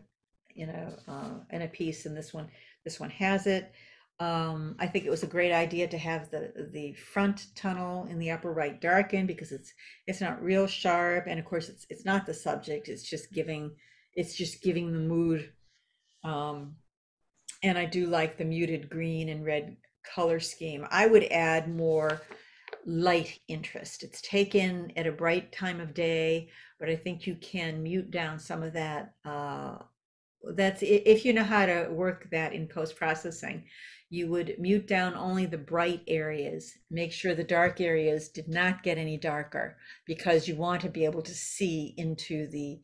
piece, and this one has it. I think it was a great idea to have the front tunnel in the upper right darkened because it's not real sharp, and of course it's not the subject. It's just giving the mood. And I do like the muted green and red color scheme. I would add more light interest. It's taken at a bright time of day, but I think you can mute down some of that. That's if you know how to work that in post-processing, you would mute down only the bright areas, make sure the dark areas did not get any darker, because you want to be able to see into the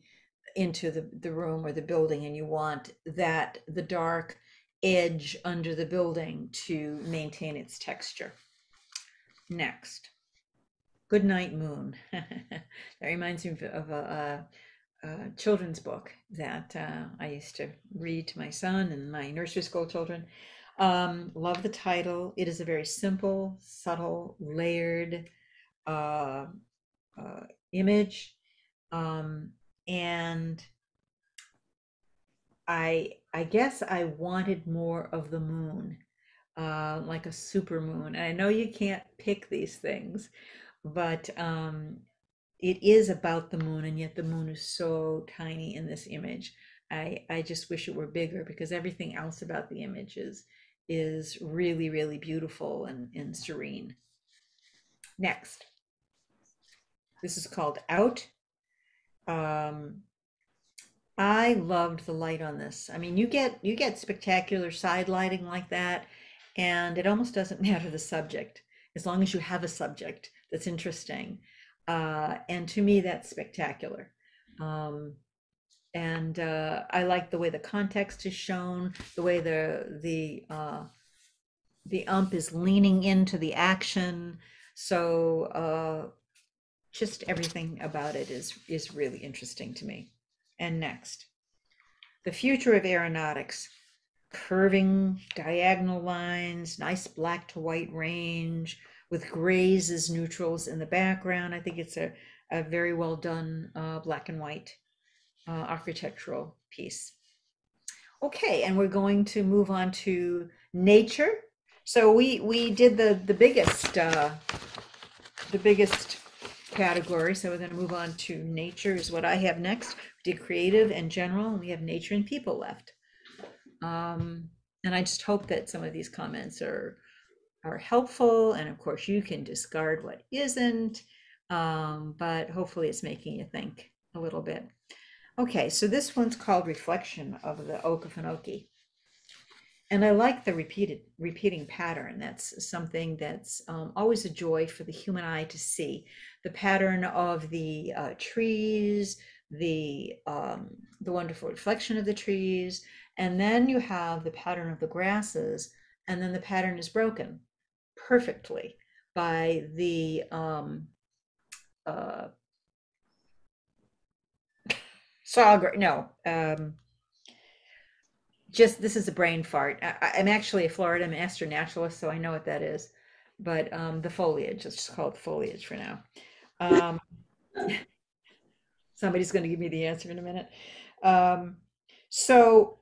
room or the building, and you want that the dark edge under the building to maintain its texture. Next, Good Night Moon. That reminds me of a children's book that I used to read to my son and my nursery school children. Love the title. It is a very simple, subtle, layered image. And I guess I wanted more of the moon, like a super moon. And I know you can't pick these things, but it is about the moon, and yet the moon is so tiny in this image. I just wish it were bigger because everything else about the image is really, really beautiful and serene. Next, this is called Out. I loved the light on this. I mean, you get spectacular side lighting like that, and it almost doesn't matter the subject, as long as you have a subject that's interesting. And to me, that's spectacular. And I like the way the context is shown, the way the ump is leaning into the action. So just everything about it is really interesting to me. And next, The Future of Aeronautics. Curving diagonal lines, nice black to white range with grays as neutrals in the background. I think it's a very well done black and white architectural piece. Okay, and we're going to move on to nature. So we did the biggest category. So we're going to move on to nature is what I have next. We did creative and general, and we have nature and people left. And I just hope that some of these comments are helpful. And of course, you can discard what isn't, but hopefully it's making you think a little bit. Okay, so this one's called Reflection of the Okofonoki. And I like the repeating pattern. That's something that's always a joy for the human eye to see. The pattern of the trees, the wonderful reflection of the trees, and then you have the pattern of the grasses, and then the pattern is broken perfectly by the just this is a brain fart. I'm actually a Florida master naturalist, so I know what that is. But the foliage, let's just call it foliage for now. Somebody's going to give me the answer in a minute. So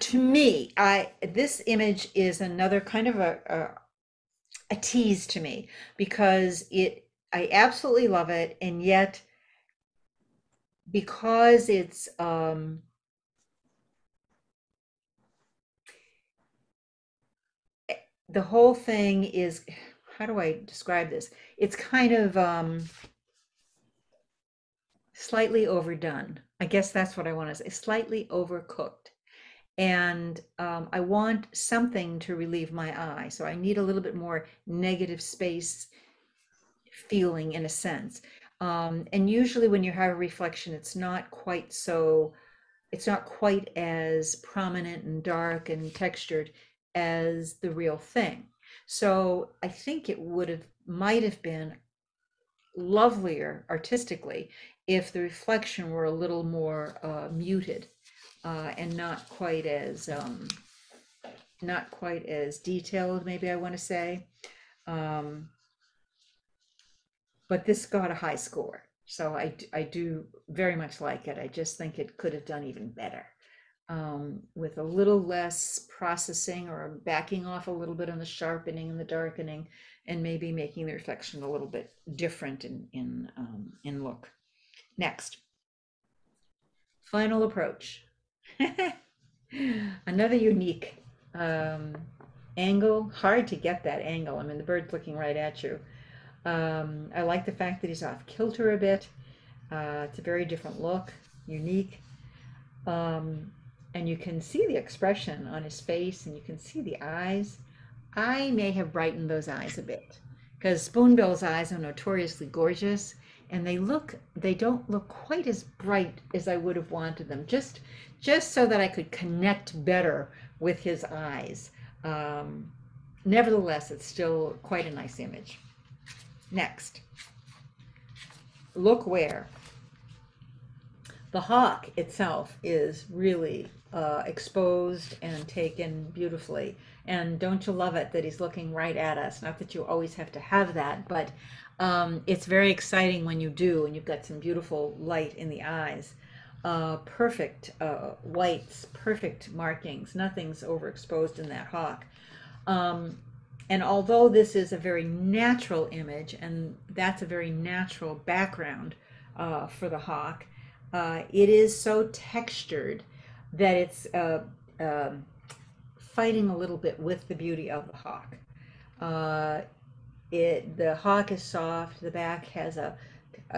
to me, this image is another kind of a tease to me because I absolutely love it, and yet because it's the whole thing is, how do I describe this? It's kind of slightly overdone. I guess that's what I want to say, slightly overcooked. And I want something to relieve my eye. So I need a little bit more negative space feeling in a sense. And usually when you have a reflection, it's not quite as prominent and dark and textured as the real thing. So I think it might have been lovelier artistically if the reflection were a little more muted and not quite as detailed, maybe I want to say. But this got a high score, so I do very much like it. I just think it could have done even better with a little less processing or backing off a little bit on the sharpening and the darkening, and maybe making the reflection a little bit different in look. Next, final approach. Another unique angle. Hard to get that angle. I mean, the bird's looking right at you. I like the fact that he's off kilter a bit. It's a very different look, unique. And you can see the expression on his face, and you can see the eyes. I may have brightened those eyes a bit because Spoonbill's eyes are notoriously gorgeous, and they don't look quite as bright as I would have wanted them, just so that I could connect better with his eyes. Nevertheless, it's still quite a nice image. Next, look where the hawk itself is really exposed and taken beautifully. And don't you love it that he's looking right at us? Not that you always have to have that, but it's very exciting when you do, and you've got some beautiful light in the eyes. Perfect whites, perfect markings, nothing's overexposed in that hawk. And although this is a very natural image, and that's a very natural background for the hawk, it is so textured that it's fighting a little bit with the beauty of the hawk. The hawk is soft, the back has a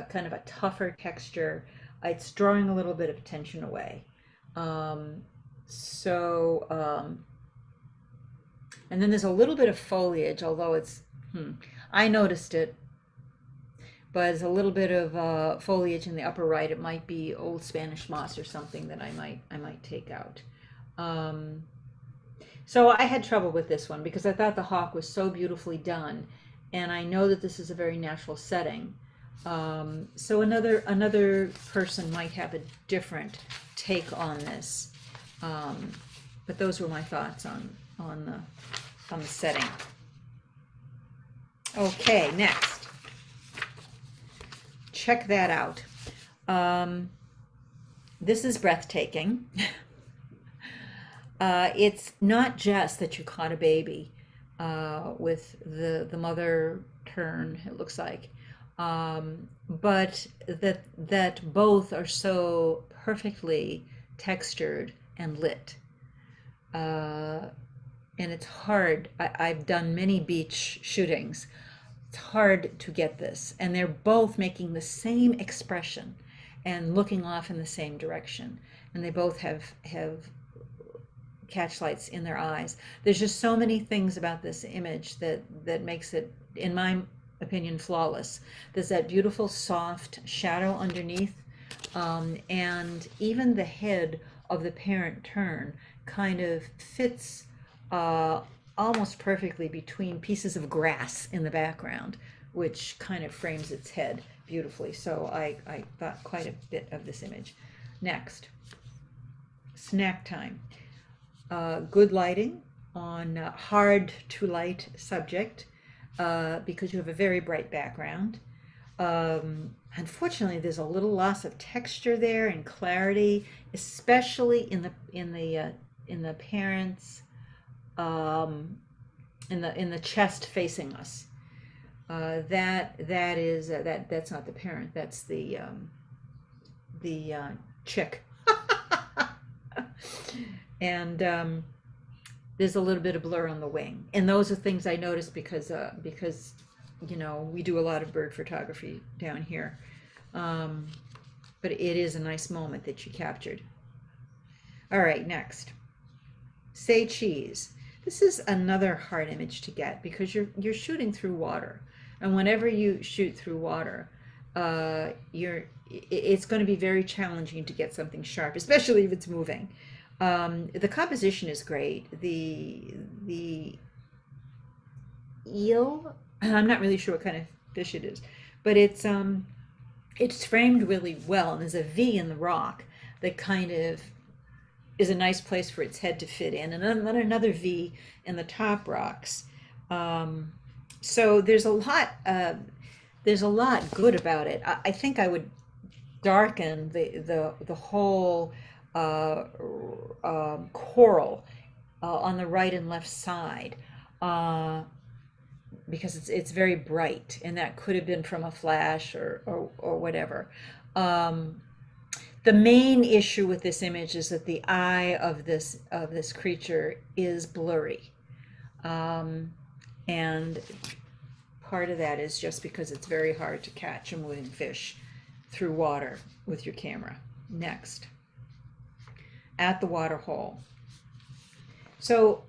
kind of a tougher texture. It's drawing a little bit of attention away. And then there's a little bit of foliage, although I noticed it, but there's a little bit of foliage in the upper right. It might be old Spanish moss or something that I might take out. So I had trouble with this one because I thought the hawk was so beautifully done, and I know that this is a very natural setting. So another person might have a different take on this, but those were my thoughts on the setting. Okay, next. Check that out. This is breathtaking. It's not just that you caught a baby with the mother tern, it looks like, but that both are so perfectly textured and lit. And it's hard. I've done many beach shootings. It's hard to get this. And they're both making the same expression and looking off in the same direction. And they both have catchlights in their eyes. There's just so many things about this image that makes it, in my opinion, flawless. There's that beautiful soft shadow underneath, and even the head of the parent tern kind of fits almost perfectly between pieces of grass in the background, which kind of frames its head beautifully. So I thought quite a bit of this image. Next, snack time. Good lighting on hard to light subject because you have a very bright background. Unfortunately, there's a little loss of texture there and clarity, especially in the parents, um, in the chest facing us. That's not the parent. That's the chick. And there's a little bit of blur on the wing, and those are things I noticed because you know, we do a lot of bird photography down here. Um, but it is a nice moment that you captured. All right, next. Say cheese. This is another hard image to get because you're shooting through water, and whenever you shoot through water, it's going to be very challenging to get something sharp, especially if it's moving. The composition is great. The eel, I'm not really sure what kind of fish it is, but it's framed really well, and there's a V in the rock that kind of is a nice place for its head to fit in, and then another V in the top rocks. So there's a lot good about it. I think I would darken the whole coral on the right and left side, because it's very bright, and that could have been from a flash or whatever. The main issue with this image is that the eye of this creature is blurry, and part of that is just because it's very hard to catch a moving fish through water with your camera. Next, at the waterhole. So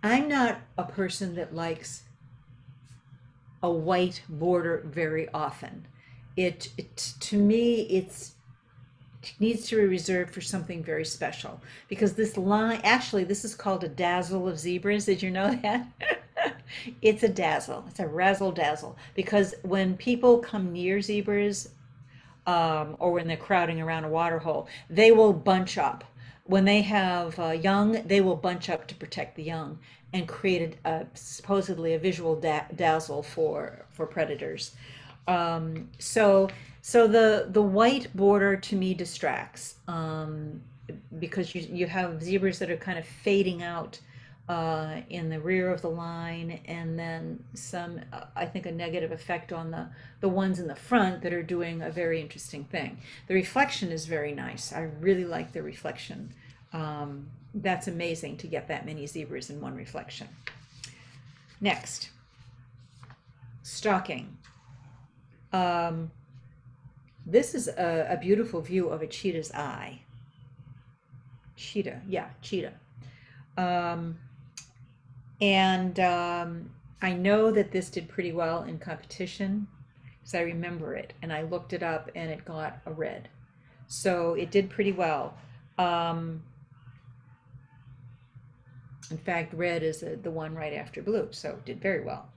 I'm not a person that likes a white border very often. To me, it needs to be reserved for something very special, because this line, actually, this is called a dazzle of zebras. Did you know that? It's a dazzle. It's a razzle dazzle, because when people come near zebras, or when they're crowding around a water hole, they will bunch up. When they have young, they will bunch up to protect the young and create supposedly a visual dazzle for predators. So the white border to me distracts, because you have zebras that are kind of fading out in the rear of the line, and then some, I think, a negative effect on the ones in the front that are doing a very interesting thing. The reflection is very nice. I really like the reflection. That's amazing to get that many zebras in one reflection. Next, stalking. This is a beautiful view of a cheetah's eye. Cheetah, yeah, cheetah. I know that this did pretty well in competition, because I remember it, and I looked it up, and it got a red. So it did pretty well. In fact, red is the one right after blue, so it did very well.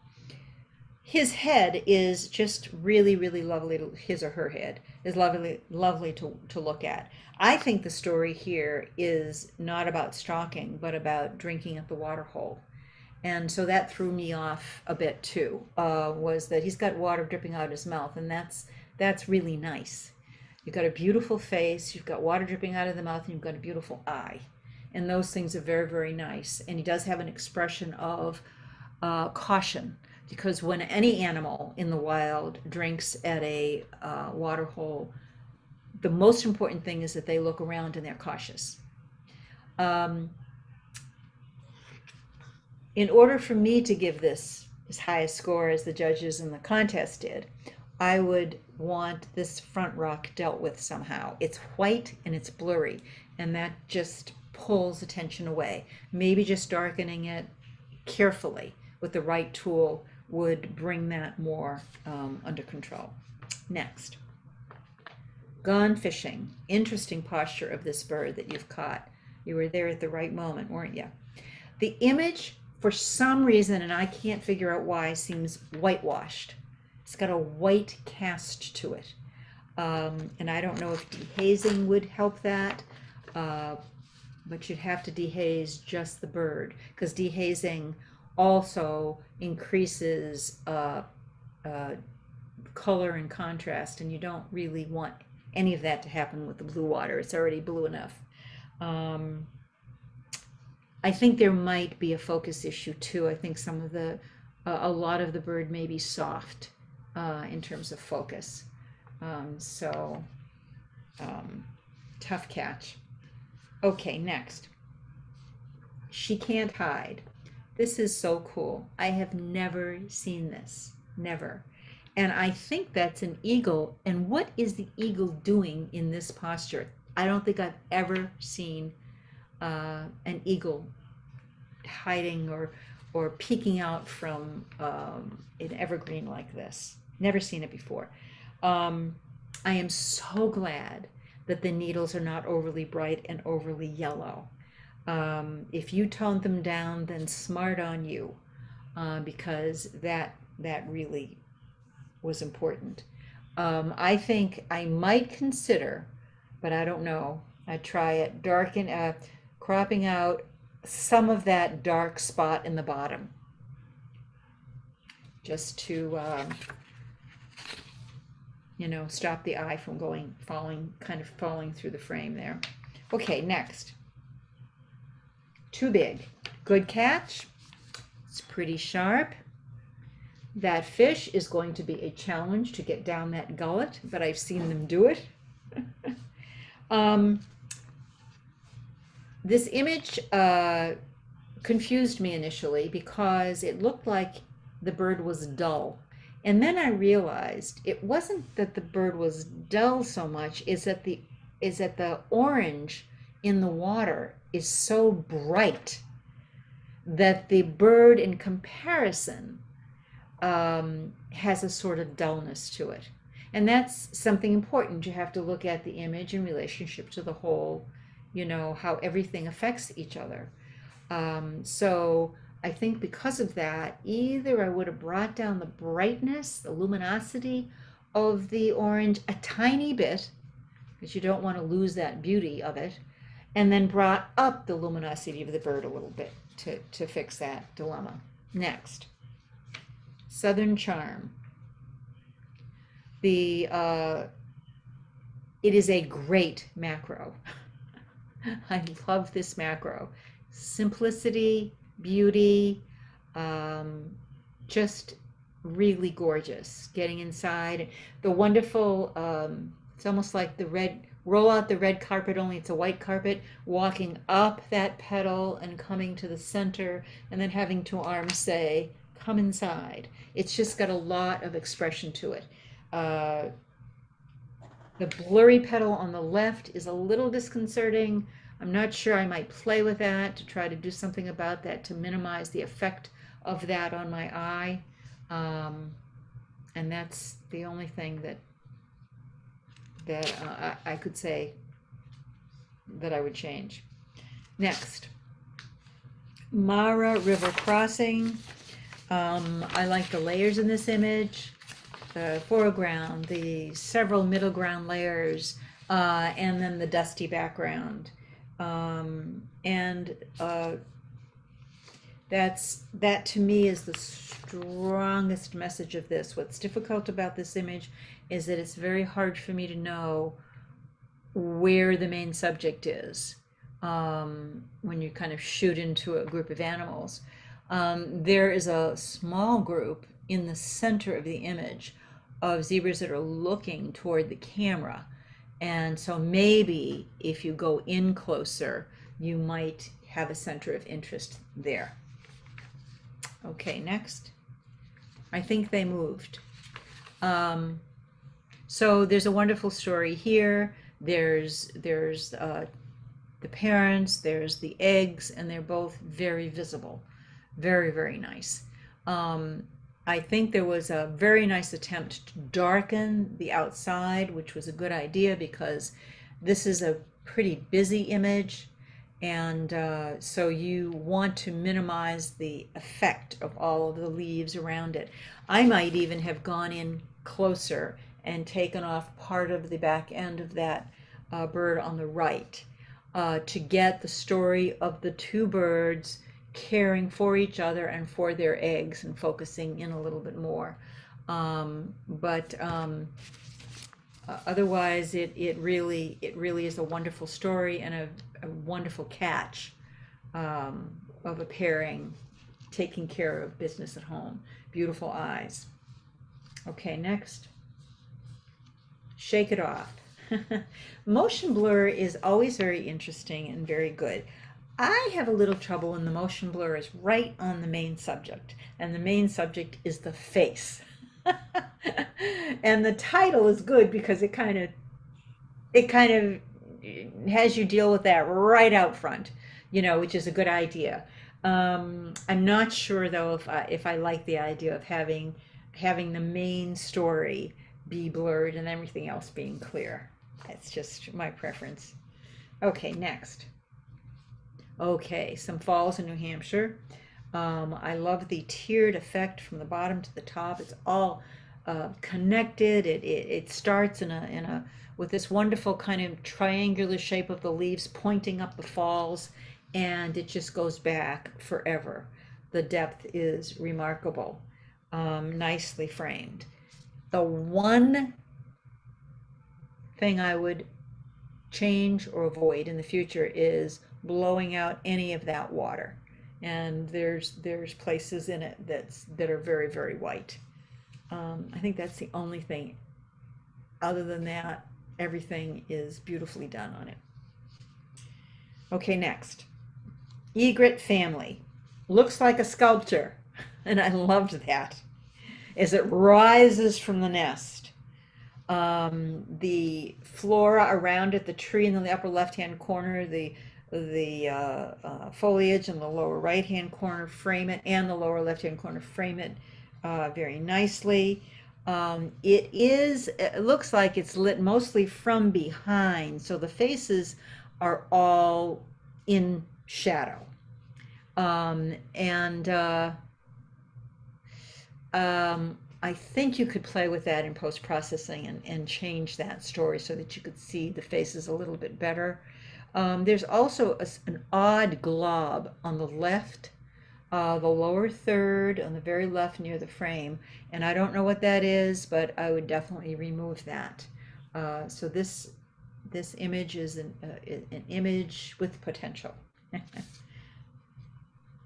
His head is just really, really lovely. His or her head is lovely, lovely to look at. I think the story here is not about stalking, but about drinking at the water hole. And so that threw me off a bit too, was that he's got water dripping out of his mouth, and that's really nice. You've got a beautiful face, you've got water dripping out of the mouth, and you've got a beautiful eye. And those things are very, very nice. And he does have an expression of caution, because when any animal in the wild drinks at a water hole, the most important thing is that they look around and they're cautious. In order for me to give this as high a score as the judges in the contest did, I would want this front rock dealt with somehow. It's white and it's blurry, and that just pulls attention away. Maybe just darkening it carefully with the right tool would bring that more under control. Next, gone fishing. Interesting posture of this bird that you've caught. You were there at the right moment, weren't you? The image, for some reason, and I can't figure out why, seems whitewashed. It's got a white cast to it. And I don't know if dehazing would help that, but you'd have to dehaze just the bird, because dehazing also increases color and contrast, and you don't really want any of that to happen with the blue water. It's already blue enough. Um, I think there might be a focus issue too. I think some of a lot of the bird may be soft in terms of focus. So tough catch. Okay, next. She can't hide. This is so cool. I have never seen this. Never. And I think that's an eagle. And what is the eagle doing in this posture? I don't think I've ever seen an eagle hiding or peeking out from an evergreen like this. Never seen it before. I am so glad that the needles are not overly bright and overly yellow. If you toned them down, then smart on you, because that really was important. I think I might consider, but I don't know. I'd try it, cropping out some of that dark spot in the bottom, just to stop the eye from kind of falling through the frame there. Okay, next. Too big. Good catch. It's pretty sharp. That fish is going to be a challenge to get down that gullet, but I've seen them do it. This image confused me initially because it looked like the bird was dull. And then I realized it wasn't that the bird was dull so much, is that the orange in the water is so bright that the bird in comparison has a sort of dullness to it. And that's something important. You have to look at the image in relationship to the whole, how everything affects each other. So I think because of that, either I would have brought down the brightness, the luminosity of the orange a tiny bit, because you don't want to lose that beauty of it, and then brought up the luminosity of the bird a little bit to fix that dilemma. Next, Southern Charm. It is a great macro. I love this macro. Simplicity, beauty, just really gorgeous. Getting inside, the wonderful, it's almost like roll out the red carpet, only it's a white carpet, walking up that petal and coming to the center, and then having two arms say, come inside. It's just got a lot of expression to it. The blurry petal on the left is a little disconcerting. I'm not sure, I might play with that to try to do something about that to minimize the effect of that on my eye. And that's the only thing that I could say that I would change. Next, Mara River Crossing. I like the layers in this image, the foreground, the several middle ground layers, and then the dusty background. That to me is the strongest message of this. What's difficult about this image is that it's very hard for me to know where the main subject is when you kind of shoot into a group of animals. There is a small group in the center of the image of zebras that are looking toward the camera. And so maybe if you go in closer, you might have a center of interest there. Okay, next. I think they moved. So there's a wonderful story here. There's the parents, there's the eggs, and they're both very visible. Very, very nice. I think there was a very nice attempt to darken the outside, which was a good idea because this is a pretty busy image. And so you want to minimize the effect of all of the leaves around it. I might even have gone in closer and taken off part of the back end of that bird on the right to get the story of the two birds caring for each other and for their eggs and focusing in a little bit more. Otherwise, it really is a wonderful story and a wonderful catch of a pairing taking care of business at home. Beautiful eyes. Okay, next. Shake It Off. Motion blur is always very interesting and very good. I have a little trouble when the motion blur is right on the main subject, and the main subject is the face. And the title is good because it kind of has you deal with that right out front, which is a good idea. I'm not sure though if I like the idea of having the main story be blurred and everything else being clear. It's just my preference. Okay, next. Okay, some falls in New Hampshire. I love the tiered effect from the bottom to the top. It's all connected. It starts with this wonderful kind of triangular shape of the leaves pointing up the falls, and it just goes back forever. The depth is remarkable, nicely framed. The one thing I would change or avoid in the future is blowing out any of that water. And there's places in it that are very, very white. I think that's the only thing. Other than that, everything is beautifully done on it. Okay, next. Egret family. Looks like a sculpture, and I loved that. As it rises from the nest, the flora around it, the tree in the upper left-hand corner, the foliage in the lower right-hand corner frame it, and the lower left-hand corner frame it very nicely. It looks like it's lit mostly from behind, so the faces are all in shadow. I think you could play with that in post-processing and change that story so that you could see the faces a little bit better. There's also an odd glob on the left, the lower third on the very left near the frame, and I don't know what that is, but I would definitely remove that. So this image is an image with potential.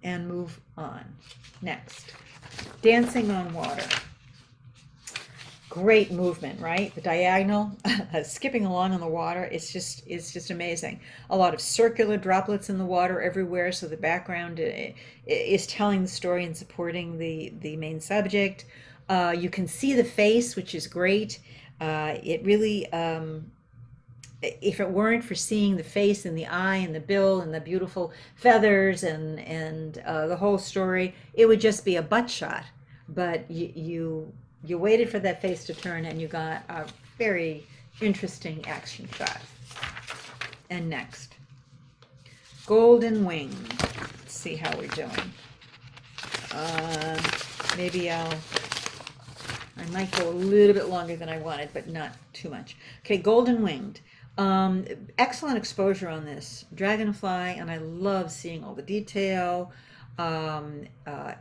And move on. Next, Dancing on Water. Great movement, right? The diagonal, skipping along on the water. It's just amazing. A lot of circular droplets in the water everywhere, so the background is telling the story and supporting the main subject. You can see the face, which is great. It really, if it weren't for seeing the face and the eye and the bill and the beautiful feathers and the whole story, it would just be a butt shot. But you waited for that face to turn, and you got a very interesting action shot. And next, Golden Wing. Let's see how we're doing. Maybe I might go a little bit longer than I wanted, but not too much. Okay, Golden Winged. Excellent exposure on this dragonfly, and I love seeing all the detail.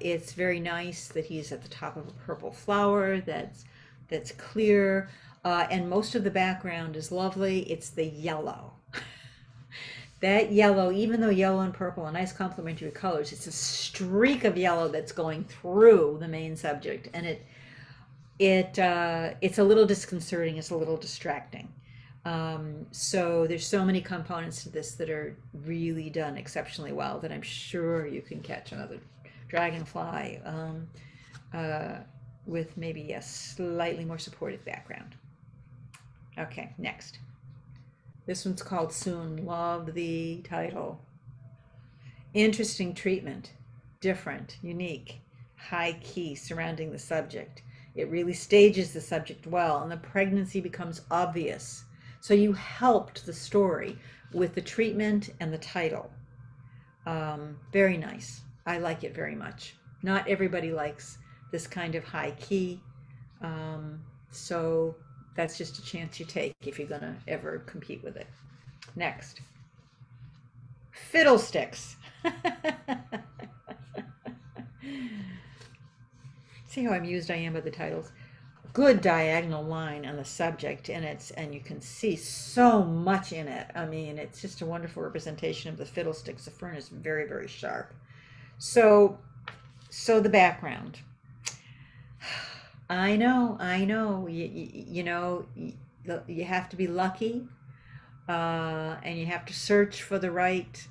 It's very nice that he's at the top of a purple flower that's clear, and most of the background is lovely. It's the yellow. That yellow, even though yellow and purple are nice complementary colors, it's a streak of yellow that's going through the main subject, and it's a little disconcerting. It's a little distracting. So there's so many components to this that are really done exceptionally well that I'm sure you can catch another dragonfly with maybe a slightly more supportive background. Okay, next. This one's called Soon. Love the title. Interesting treatment, different, unique, high key surrounding the subject. It really stages the subject well, and the pregnancy becomes obvious. So you helped the story with the treatment and the title. Very nice. I like it very much. Not everybody likes this kind of high key. So that's just a chance you take if you're gonna ever compete with it. Next. Fiddlesticks. See how amused I am by the titles. good diagonal line on the subject, and you can see so much in it. I mean, it's just a wonderful representation of the fiddlesticks. The fern is very, very sharp. So the background. I know. You have to be lucky, and you have to search for the right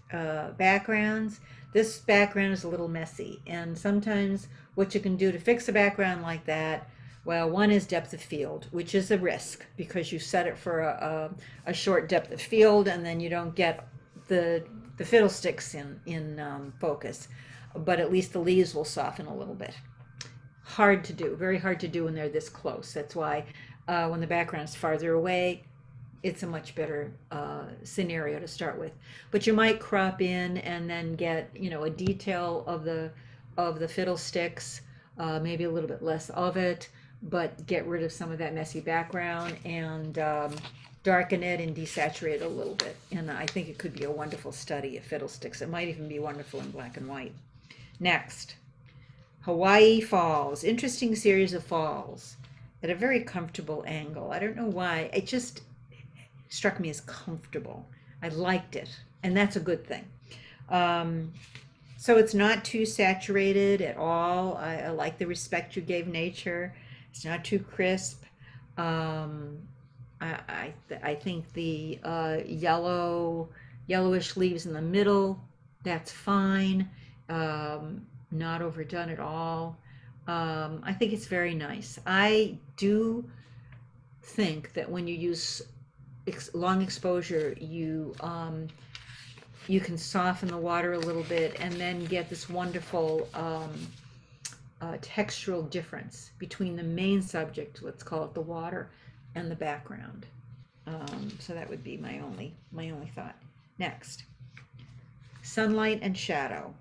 backgrounds. This background is a little messy, and sometimes what you can do to fix a background like that, well, one is depth of field, which is a risk because you set it for a short depth of field, and then you don't get the fiddlesticks in focus. But at least the leaves will soften a little bit. Hard to do, very hard to do when they're this close. That's why when the background is farther away, it's a much better scenario to start with. But you might crop in and then get, a detail of the fiddlesticks, maybe a little bit less of it, but get rid of some of that messy background and darken it and desaturate it a little bit. And I think it could be a wonderful study of fiddlesticks. It might even be wonderful in black and white. Next, Hawaii Falls. Interesting series of falls at a very comfortable angle. I don't know why. It just struck me as comfortable. I liked it, and that's a good thing. So it's not too saturated at all. I like the respect you gave nature. It's not too crisp. I think the yellowish leaves in the middle, that's fine. Not overdone at all. I think it's very nice. I do think that when you use long exposure, you can soften the water a little bit and then get this wonderful textural difference between the main subject, let's call it the water, and the background. So that would be my only thought. Next, sunlight and shadow.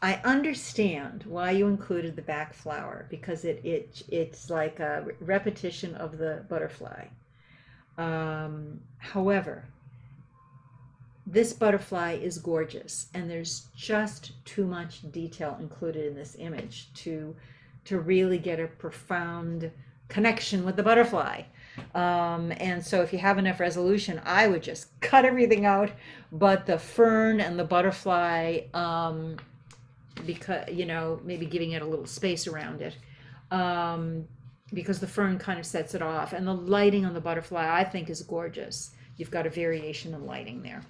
I understand why you included the back flower because it's like a repetition of the butterfly. However, this butterfly is gorgeous, and there's just too much detail included in this image to really get a profound connection with the butterfly. And so if you have enough resolution, I would just cut everything out but the fern and the butterfly, because maybe giving it a little space around it, because the fern kind of sets it off, and the lighting on the butterfly I think is gorgeous. You've got a variation in lighting there.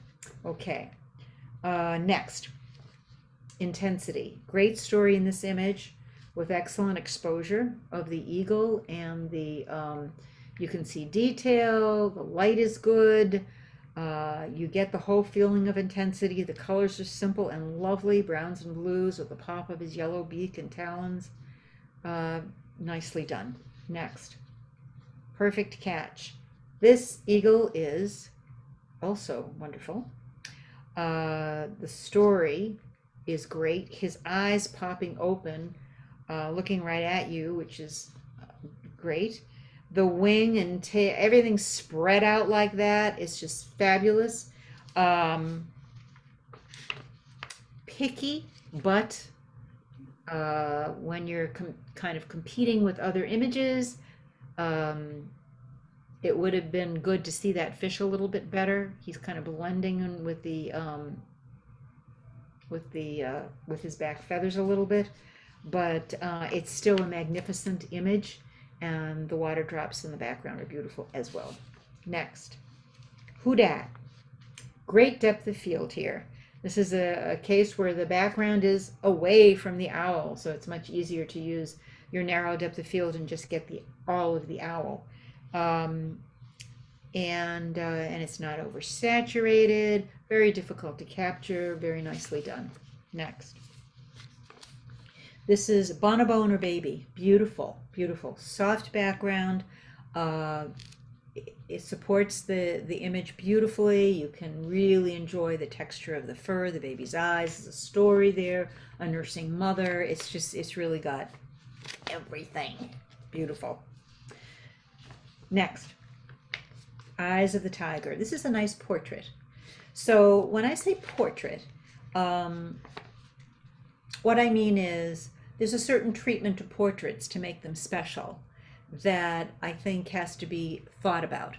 Okay, next, intensity. Great story in this image with excellent exposure of the eagle, and the you can see detail, the light is good. You get the whole feeling of intensity. The colors are simple and lovely, browns and blues with the pop of his yellow beak and talons. Nicely done. Next, perfect catch. This eagle is also wonderful. The story is great. His eyes popping open, looking right at you, which is great. The wing and tail, everything spread out like that is just fabulous. Picky, but when you're kind of competing with other images, it would have been good to see that fish a little bit better. He's kind of blending in with his back feathers a little bit, but it's still a magnificent image. And the water drops in the background are beautiful as well. Next, who dat? Great depth of field here. This is a case where the background is away from the owl, so it's much easier to use your narrow depth of field and just get all of the owl. And it's not oversaturated, very difficult to capture, very nicely done. Next. This is Bonobone or Baby. Beautiful, beautiful. Soft background. It supports the image beautifully. You can really enjoy the texture of the fur, the baby's eyes. There's a story there, a nursing mother. It's really got everything. Beautiful. Next, Eyes of the Tiger. This is a nice portrait. So when I say portrait, what I mean is there's a certain treatment to portraits to make them special. that I think has to be thought about,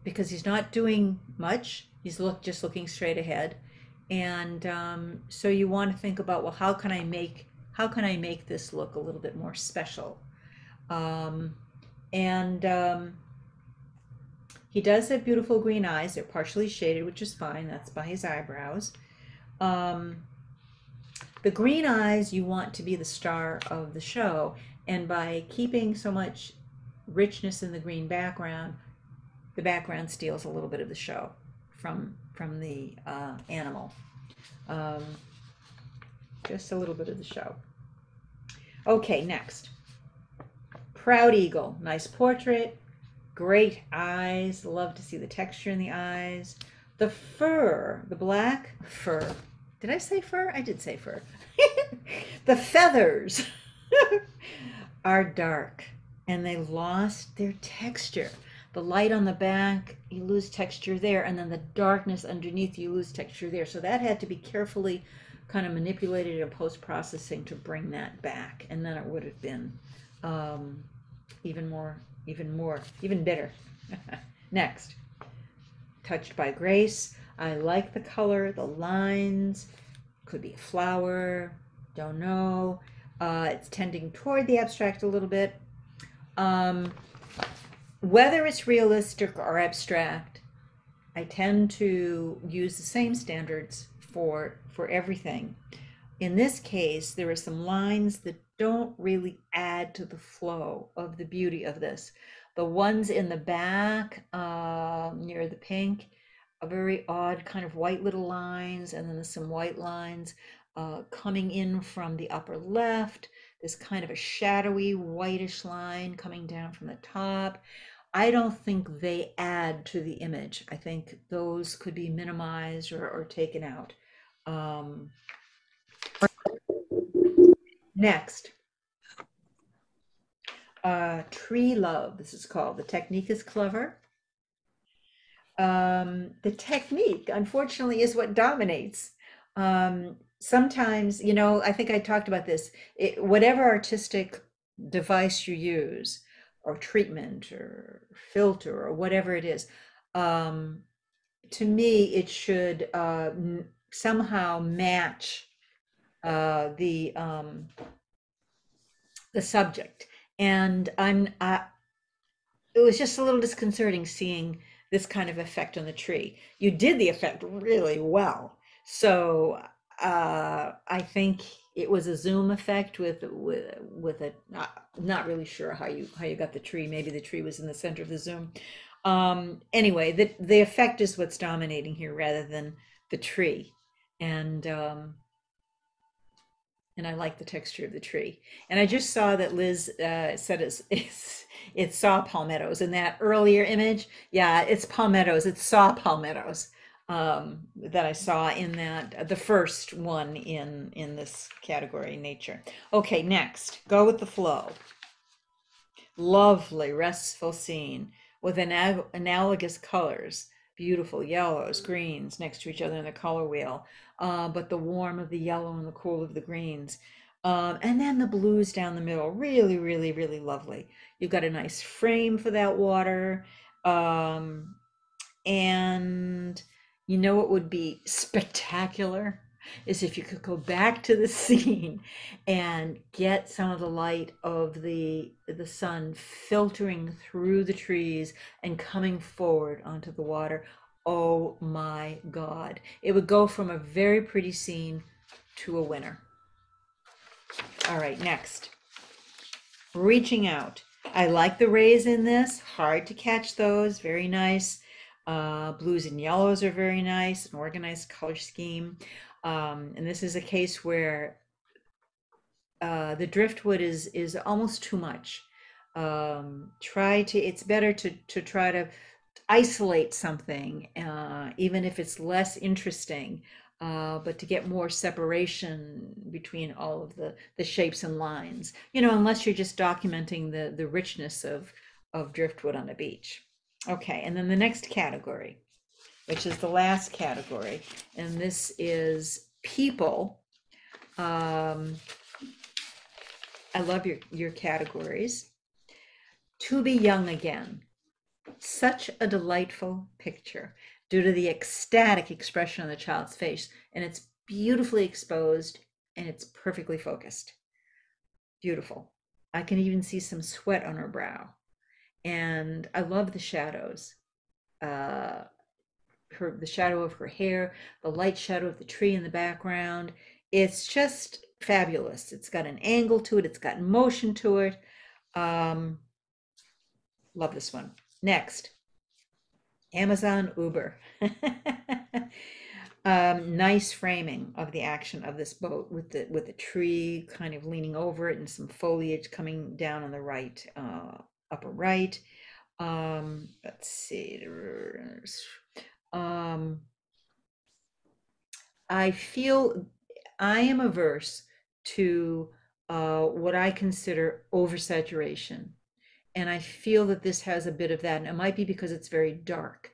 because he's not doing much. He's just looking straight ahead, and so you want to think about, well, how can I make this look a little bit more special? Um, and He does have beautiful green eyes. They're partially shaded, which is fine. That's by his eyebrows. Um, the green eyes you want to be the star of the show, and by keeping so much richness in the green background, the background steals a little bit of the show from the animal. Um, just a little bit of the show. Okay, next. Proud eagle, nice portrait, great eyes. Love to see the texture in the eyes. The fur, the black fur. Did I say fur? I did say fur. The feathers are dark and they lost their texture. The light on the back, you lose texture there, and then the darkness underneath, you lose texture there. So that had to be carefully kind of manipulated in post-processing to bring that back, and then it would have been even better. Next, touched by grace. I like the color, the lines. Could be a flower, don't know. It's tending toward the abstract a little bit. Whether it's realistic or abstract, I tend to use the same standards for everything. In this case, there are some lines that don't really add to the flow of the beauty of this. The ones in the back near the pink are very odd, kind of white little lines, and then there's some white lines coming in from the upper left. There's kind of a shadowy whitish line coming down from the top. I don't think they add to the image. I think those could be minimized or taken out. Next, tree love, this is called. The technique is clever. The technique, unfortunately, is what dominates. Sometimes, I think I talked about this, whatever artistic device you use, or treatment, or filter, or whatever it is, to me, it should somehow match the subject. And it was just a little disconcerting seeing this kind of effect on the tree. You did the effect really well. So I think it was a zoom effect with a not really sure how you got the tree. Maybe the tree was in the center of the zoom. Anyway, the effect is what's dominating here rather than the tree. And I like the texture of the tree. And I just saw that Liz said it's saw palmettos in that earlier image. Yeah, it's palmettos. It's saw palmettos that I saw in the first one in this category, nature. Okay, next, go with the flow. Lovely, restful scene with analogous colors. Beautiful yellows, greens next to each other in the color wheel, but the warm of the yellow and the cool of the greens. And then the blues down the middle, really, really, really lovely. You've got a nice frame for that water. And you know what would be spectacular is if you could go back to the scene and get some of the light of the sun filtering through the trees and coming forward onto the water. Oh my God. It would go from a very pretty scene to a winner. All right, next. Reaching out. I like the rays in this, hard to catch those, very nice. Blues and yellows are very nice, an organized color scheme. And this is a case where the driftwood is almost too much. It's better to try to isolate something, even if it's less interesting, but to get more separation between all of the shapes and lines, unless you're just documenting the richness of driftwood on the beach. Okay, and then the next category, which is the last category, and this is people. I love your categories. To be young again. Such a delightful picture due to the ecstatic expression on the child's face. And it's beautifully exposed and it's perfectly focused. Beautiful. I can even see some sweat on her brow. And I love the shadows. Uh, the shadow of her hair, the light shadow of the tree in the background. It's just fabulous. It's got an angle to it. It's got motion to it. Love this one. Next, Amazon Uber. Nice framing of the action of this boat with the tree kind of leaning over it and some foliage coming down on the right, upper right. Let's see. I feel I am averse to what I consider oversaturation. And I feel that this has a bit of that. And it might be because it's very dark.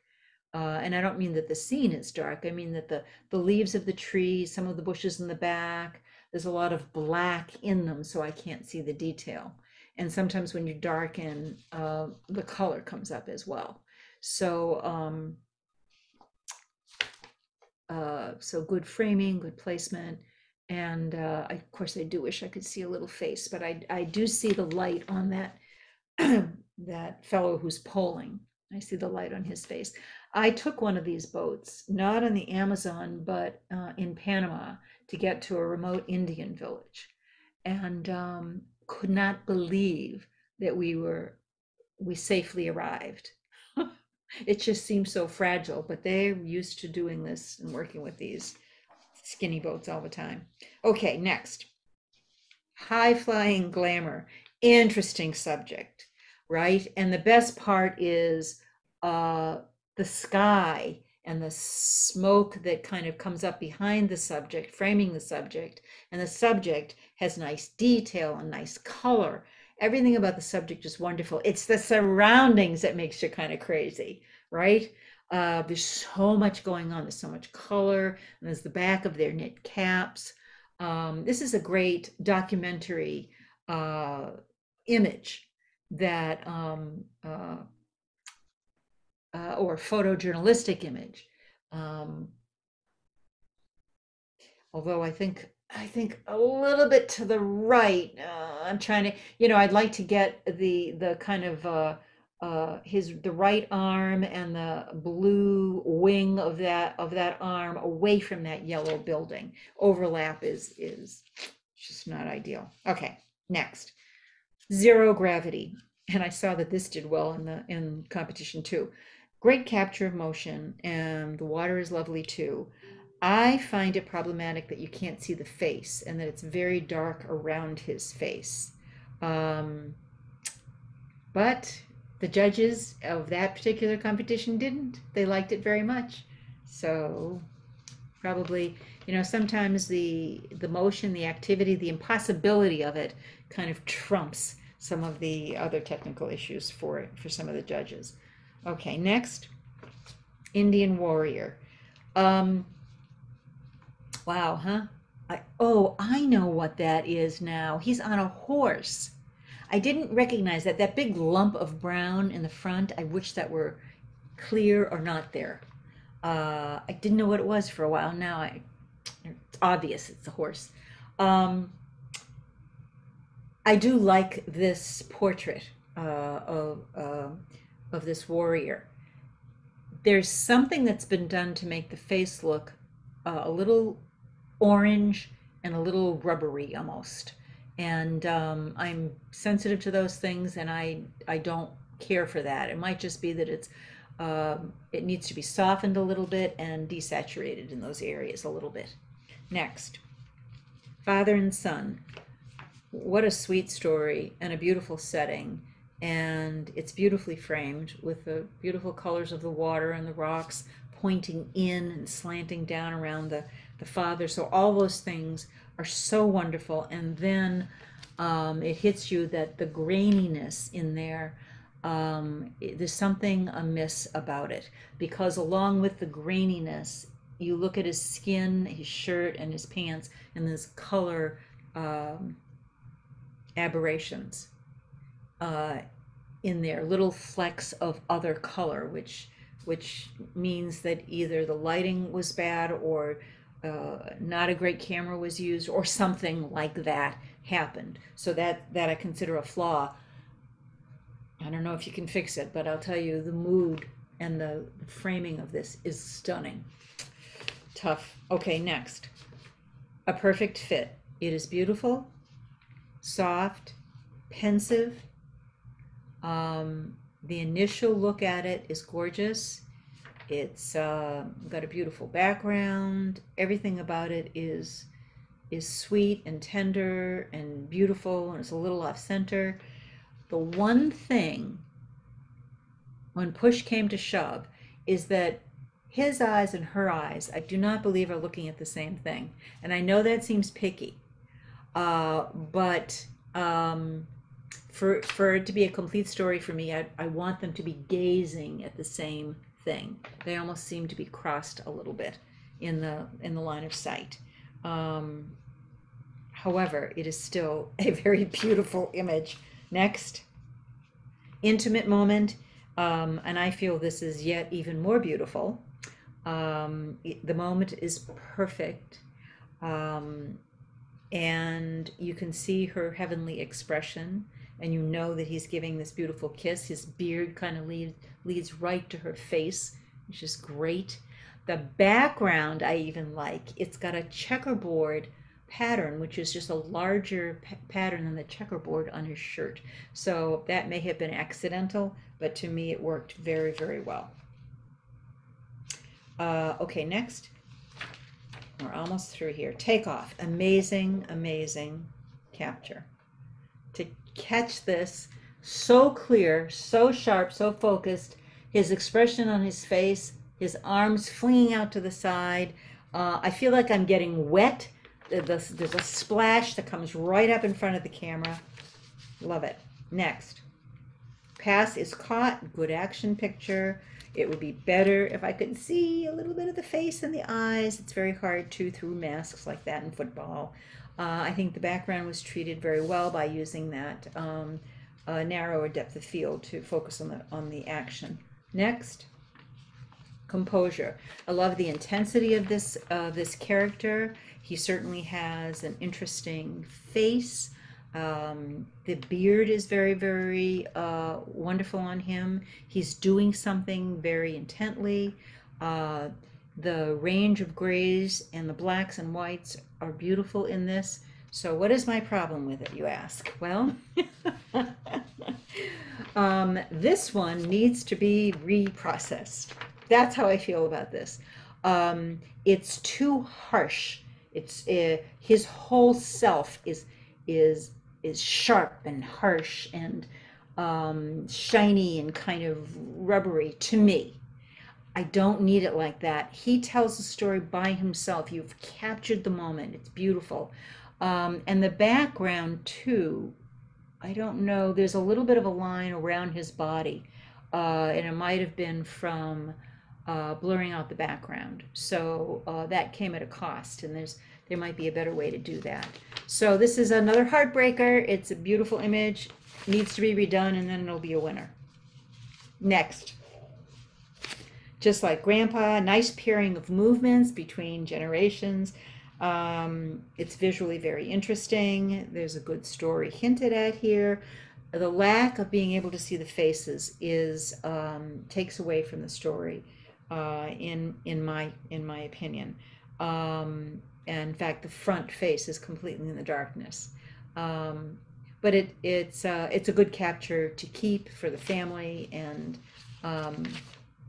And I don't mean that the scene is dark. I mean that the leaves of the tree, some of the bushes in the back, there's a lot of black in them, so I can't see the detail. And sometimes when you darken, the color comes up as well. So, so good framing, good placement. And of course, I do wish I could see a little face, but I do see the light on that that fellow who's polling. I see the light on his face. I took one of these boats, not on the Amazon, but in Panama to get to a remote Indian village, and could not believe that we safely arrived. It just seems so fragile, but they're used to doing this and working with these skinny boats all the time. Okay, next. High flying glamour. Interesting subject, right? And the best part is the sky and the smoke that kind of comes up behind the subject, framing the subject. And the subject has nice detail and nice color. Everything about the subject is wonderful. It's the surroundings that makes you kind of crazy, right? There's so much going on. There's so much color. And there's the back of their knit caps. This is a great documentary image that or photojournalistic image. Although I think a little bit to the right. I'm trying to, I'd like to get the kind of the right arm and the blue wing of that arm away from that yellow building. Overlap is just not ideal. Okay, next. Zero gravity. And I saw that this did well in competition too. Great capture of motion, and the water is lovely too. I find it problematic that you can't see the face and that it's very dark around his face. But the judges of that particular competition didn't. They liked it very much. So probably, sometimes the motion, the activity, the impossibility of it kind of trumps some of the other technical issues for some of the judges. Okay, next, Indian warrior. Wow, huh? I know what that is now. He's on a horse. I didn't recognize that big lump of brown in the front. I wish that were clear or not there. I didn't know what it was for a while. Now it's obvious it's a horse. I do like this portrait of this warrior. There's something that's been done to make the face look a little orange and a little rubbery almost. And I'm sensitive to those things, and I don't care for that. It might just be that it needs to be softened a little bit and desaturated in those areas a little bit. Next, father and son. What a sweet story and a beautiful setting. And it's beautifully framed with the beautiful colors of the water and the rocks pointing in and slanting down around the father. So all those things are so wonderful. And then it hits you that the graininess in there, there's something amiss about it, because along with the graininess, you look at his skin, his shirt, and his pants, and there's color aberrations in there, little flecks of other color, which means that either the lighting was bad or not a great camera was used or something like that happened. So that I consider a flaw. I don't know if you can fix it, but I'll tell you the mood and the framing of this is stunning. Tough. Okay, next. A perfect fit. It is beautiful, soft, pensive. The initial look at it is gorgeous. It's got a beautiful background. Everything about it is sweet and tender and beautiful, and it's a little off center. The one thing, when push came to shove, is that his eyes and her eyes, I do not believe are looking at the same thing. And I know that seems picky, but for it to be a complete story for me, I want them to be gazing at the same thing. They almost seem to be crossed a little bit in the line of sight. However, it is still a very beautiful image. Next, intimate moment, and I feel this is yet even more beautiful. The moment is perfect, and you can see her heavenly expression, and you know that he's giving this beautiful kiss. His beard kind of leads right to her face, which is great. The background I even like. It's got a checkerboard pattern, which is just a larger pattern than the checkerboard on his shirt. So that may have been accidental, but to me it worked very, very well. Okay, next. We're almost through here. Takeoff. Amazing, amazing capture. To catch this so clear, so sharp, so focused, his expression on his face, his arms flinging out to the side. I feel like I'm getting wet. There's a splash that comes right up in front of the camera. Love it. Next. Pass is caught. Good action picture. It would be better if I could see a little bit of the face and the eyes. It's very hard to through masks like that in football. I think the background was treated very well by using that narrower depth of field to focus on the action. Next, composure. I love the intensity of this character. He certainly has an interesting face. The beard is very, very wonderful on him. He's doing something very intently. The range of grays and the blacks and whites are beautiful in this. So what is my problem with it, you ask? Well, this one needs to be reprocessed. That's how I feel about this. It's too harsh. It's his whole self is sharp and harsh and shiny and kind of rubbery to me. I don't need it like that. He tells the story by himself. You've captured the moment. It's beautiful. And the background too, I don't know, there's a little bit of a line around his body, and it might have been from blurring out the background. So that came at a cost, and there might be a better way to do that. So this is another heartbreaker. It's a beautiful image, needs to be redone, and then it'll be a winner. Next. Just like Grandpa, nice pairing of movements between generations. It's visually very interesting. There's a good story hinted at here. The lack of being able to see the faces takes away from the story, in my opinion. And in fact, the front face is completely in the darkness. But it's a good capture to keep for the family, and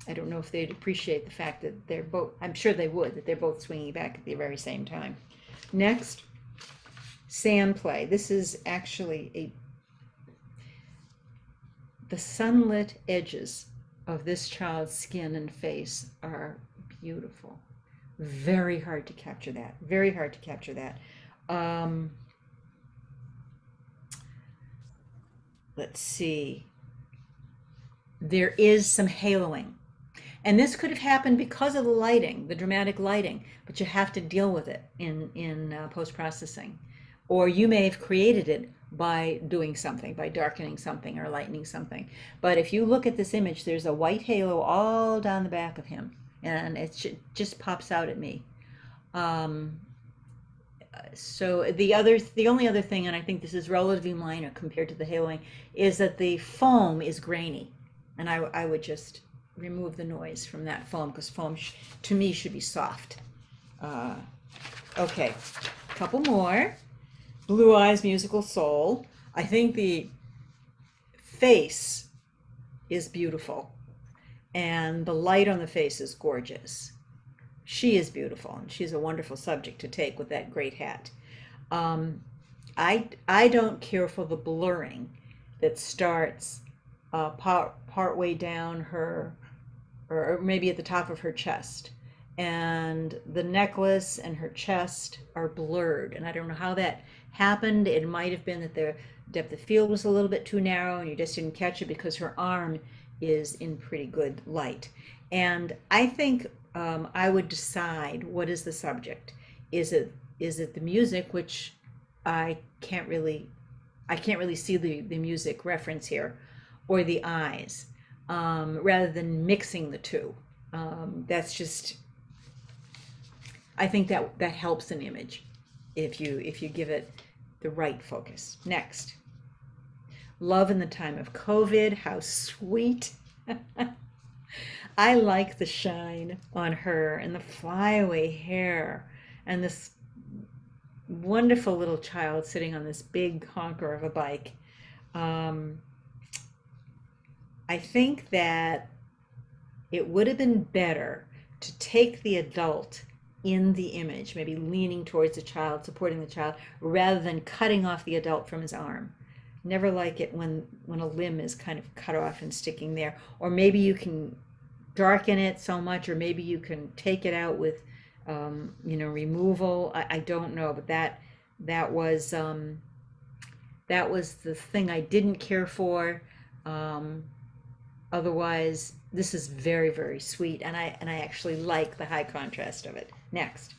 I don't know if they'd appreciate the fact that they're both, I'm sure they would, that they're both swinging back at the very same time. Next, sand play. This is actually the sunlit edges of this child's skin and face are beautiful. Very hard to capture that. Very hard to capture that. Let's see. There is some haloing. And this could have happened because of the lighting, the dramatic lighting, but you have to deal with it in post-processing. Or you may have created it by doing something, by darkening something or lightening something. But if you look at this image, there's a white halo all down the back of him, and it just pops out at me. So the only other thing, and I think this is relatively minor compared to the haloing, is that the foam is grainy, and I would just remove the noise from that foam, because foam to me should be soft. Okay, couple more. Blue Eyes Musical Soul. I think the face is beautiful, and the light on the face is gorgeous. She is beautiful, and she's a wonderful subject to take with that great hat. I don't care for the blurring that starts part way down her, or maybe at the top of her chest, and the necklace and her chest are blurred, and I don't know how that happened. It might have been that the depth of field was a little bit too narrow and you just didn't catch it, because her arm is in pretty good light. And I think I would decide, what is the subject? Is it the music, which I can't really see the music reference here, or the eyes, rather than mixing the two. That's just, I think that helps an image if you give it the right focus. Next, love in the time of COVID. How sweet. I like the shine on her and the flyaway hair and this wonderful little child sitting on this big honker of a bike. I think that it would have been better to take the adult in the image, maybe leaning towards the child, supporting the child, rather than cutting off the adult from his arm. Never like it when a limb is kind of cut off and sticking there. Or maybe you can darken it so much, or maybe you can take it out with removal. I don't know, but that was the thing I didn't care for. Otherwise, this is very, very sweet, and I actually like the high contrast of it. Next,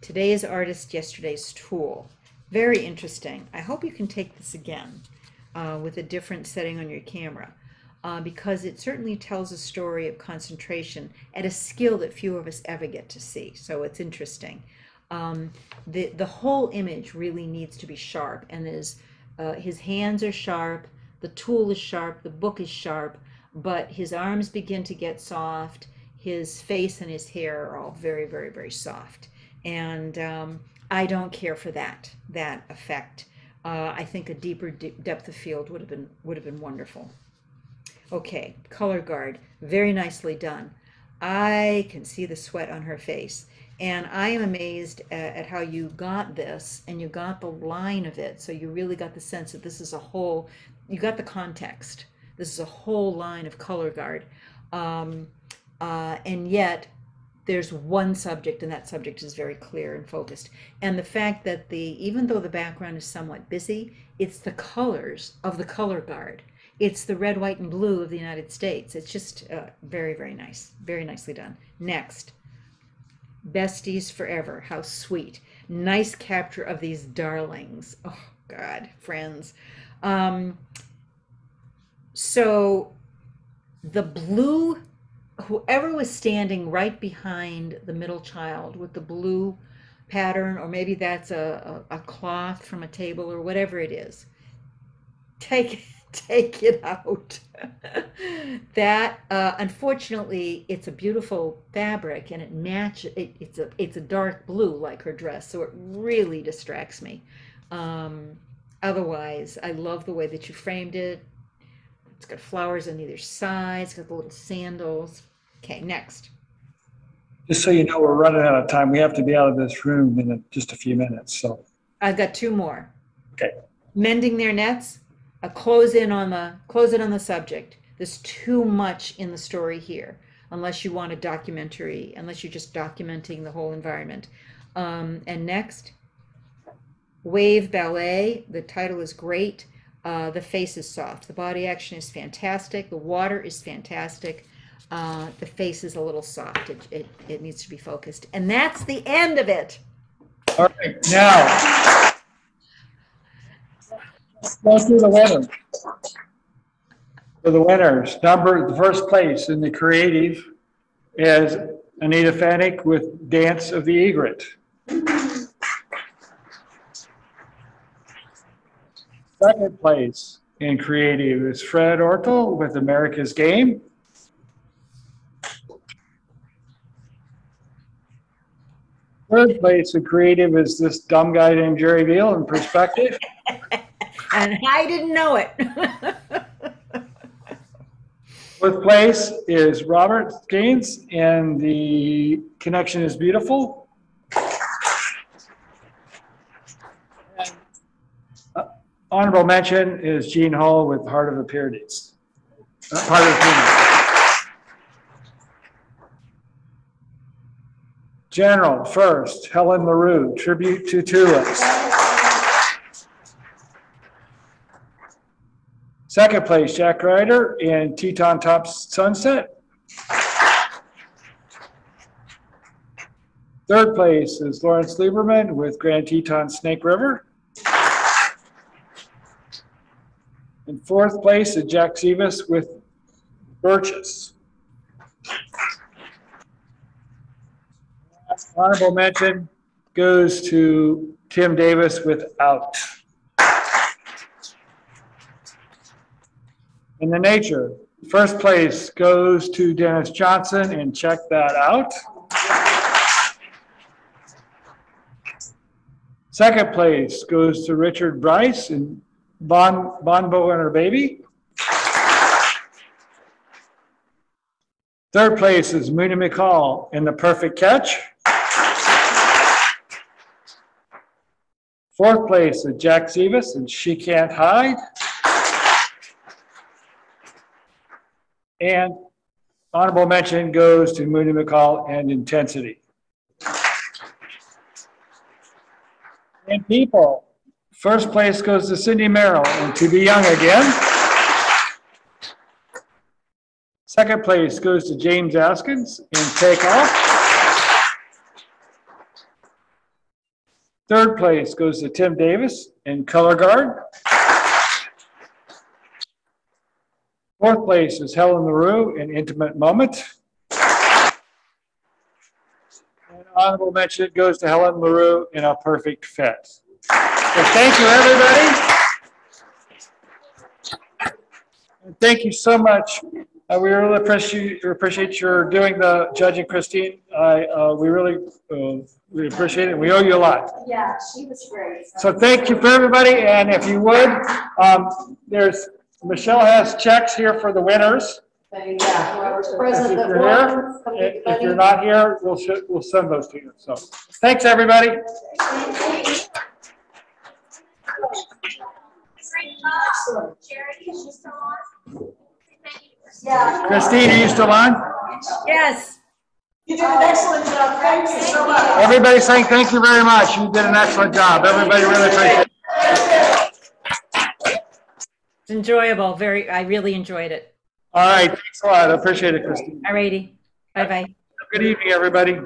today's artist, yesterday's tool. Very interesting. I hope you can take this again with a different setting on your camera, because it certainly tells a story of concentration at a skill that few of us ever get to see. So it's interesting. The whole image really needs to be sharp, and his hands are sharp, the tool is sharp, the book is sharp, but his arms begin to get soft, his face and his hair are all very, very, very soft. And I don't care for that effect. I think a deeper depth of field would have been wonderful. Okay, color guard, very nicely done. I can see the sweat on her face, and I am amazed at how you got this, and you got the line of it, so you really got the sense that this is a whole, you got the context. This is a whole line of color guard, and yet there's one subject, and that subject is very clear and focused. And the fact that even though the background is somewhat busy, it's the colors of the color guard. It's the red, white, and blue of the United States. It's just very, very nice. Very nicely done. Next, Besties Forever. How sweet. Nice capture of these darlings. Oh, God, friends. So the blue, whoever was standing right behind the middle child with the blue pattern, or maybe that's a cloth from a table or whatever it is, take it out. That unfortunately, it's a beautiful fabric, and it matches. It's a dark blue like her dress, so it really distracts me. Otherwise, I love the way that you framed it. It's got flowers on either side. It's got the little sandals. Okay, next. Just so you know, we're running out of time. We have to be out of this room in just a few minutes. So I've got two more. Okay. Mending their nets. Close it on the subject. There's too much in the story here, unless you want a documentary, unless you're just documenting the whole environment. And next, Wave Ballet. The title is great. The face is soft. The body action is fantastic. The water is fantastic. The face is a little soft. It needs to be focused. And that's the end of it. All right. Go through the winner. For the winners, the first place in the creative is Anita Fanek with Dance of the Egret. Second place in creative is Fred Ortel with America's Game. Third place in creative is this dumb guy named Jerry Veal in Perspective. And I didn't know it. Fourth place is Robert Gaines, and The Connection is Beautiful. And, honorable mention is Gene Hall with Heart of the Pyramids. Heart of the Pyramids. General, first, Helen LaRue, Tribute to Tulips. Second place, Jack Ryder in Teton Top Sunset. Third place is Lawrence Lieberman with Grand Teton Snake River. And fourth place is Jack Zivas with Birches. Honorable mention goes to Tim Davis with Out. In the nature, first place goes to Dennis Johnson, and check that out. Second place goes to Richard Bryce and Bonbo and Her Baby. Third place is Mooney McCall in The Perfect Catch. Fourth place is Jack Zivas and She Can't Hide. And honorable mention goes to Mooney McCall and Intensity. And people, first place goes to Cindy Merrill and To Be Young Again. Second place goes to James Askins in Take Off. Third place goes to Tim Davis in Color Guard. Fourth place is Helen LaRue in Intimate Moment. And honorable mention goes to Helen LaRue in A Perfect Fit. So thank you, everybody. And thank you so much. We really appreciate your doing the judging, Christine. We really appreciate it. We owe you a lot. Yeah, she was great. So thank you for everybody. And if you would, Michelle has checks here for the winners. Yeah, whoever's present If you're here, if you're not here, we'll send those to you. So thanks, everybody. Yeah. Christine, are you still on? Yes. You did an excellent job. Thank you so much. Everybody's saying thank you very much. You did an excellent job. Everybody really appreciate it. It's enjoyable. I really enjoyed it. All right. Thanks a lot. I appreciate it, Christine. All righty. Bye-bye. Good evening, everybody.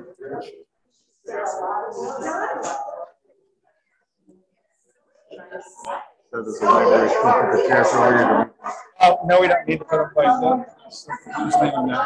Oh, no, we don't need to put them away. Just leave them there.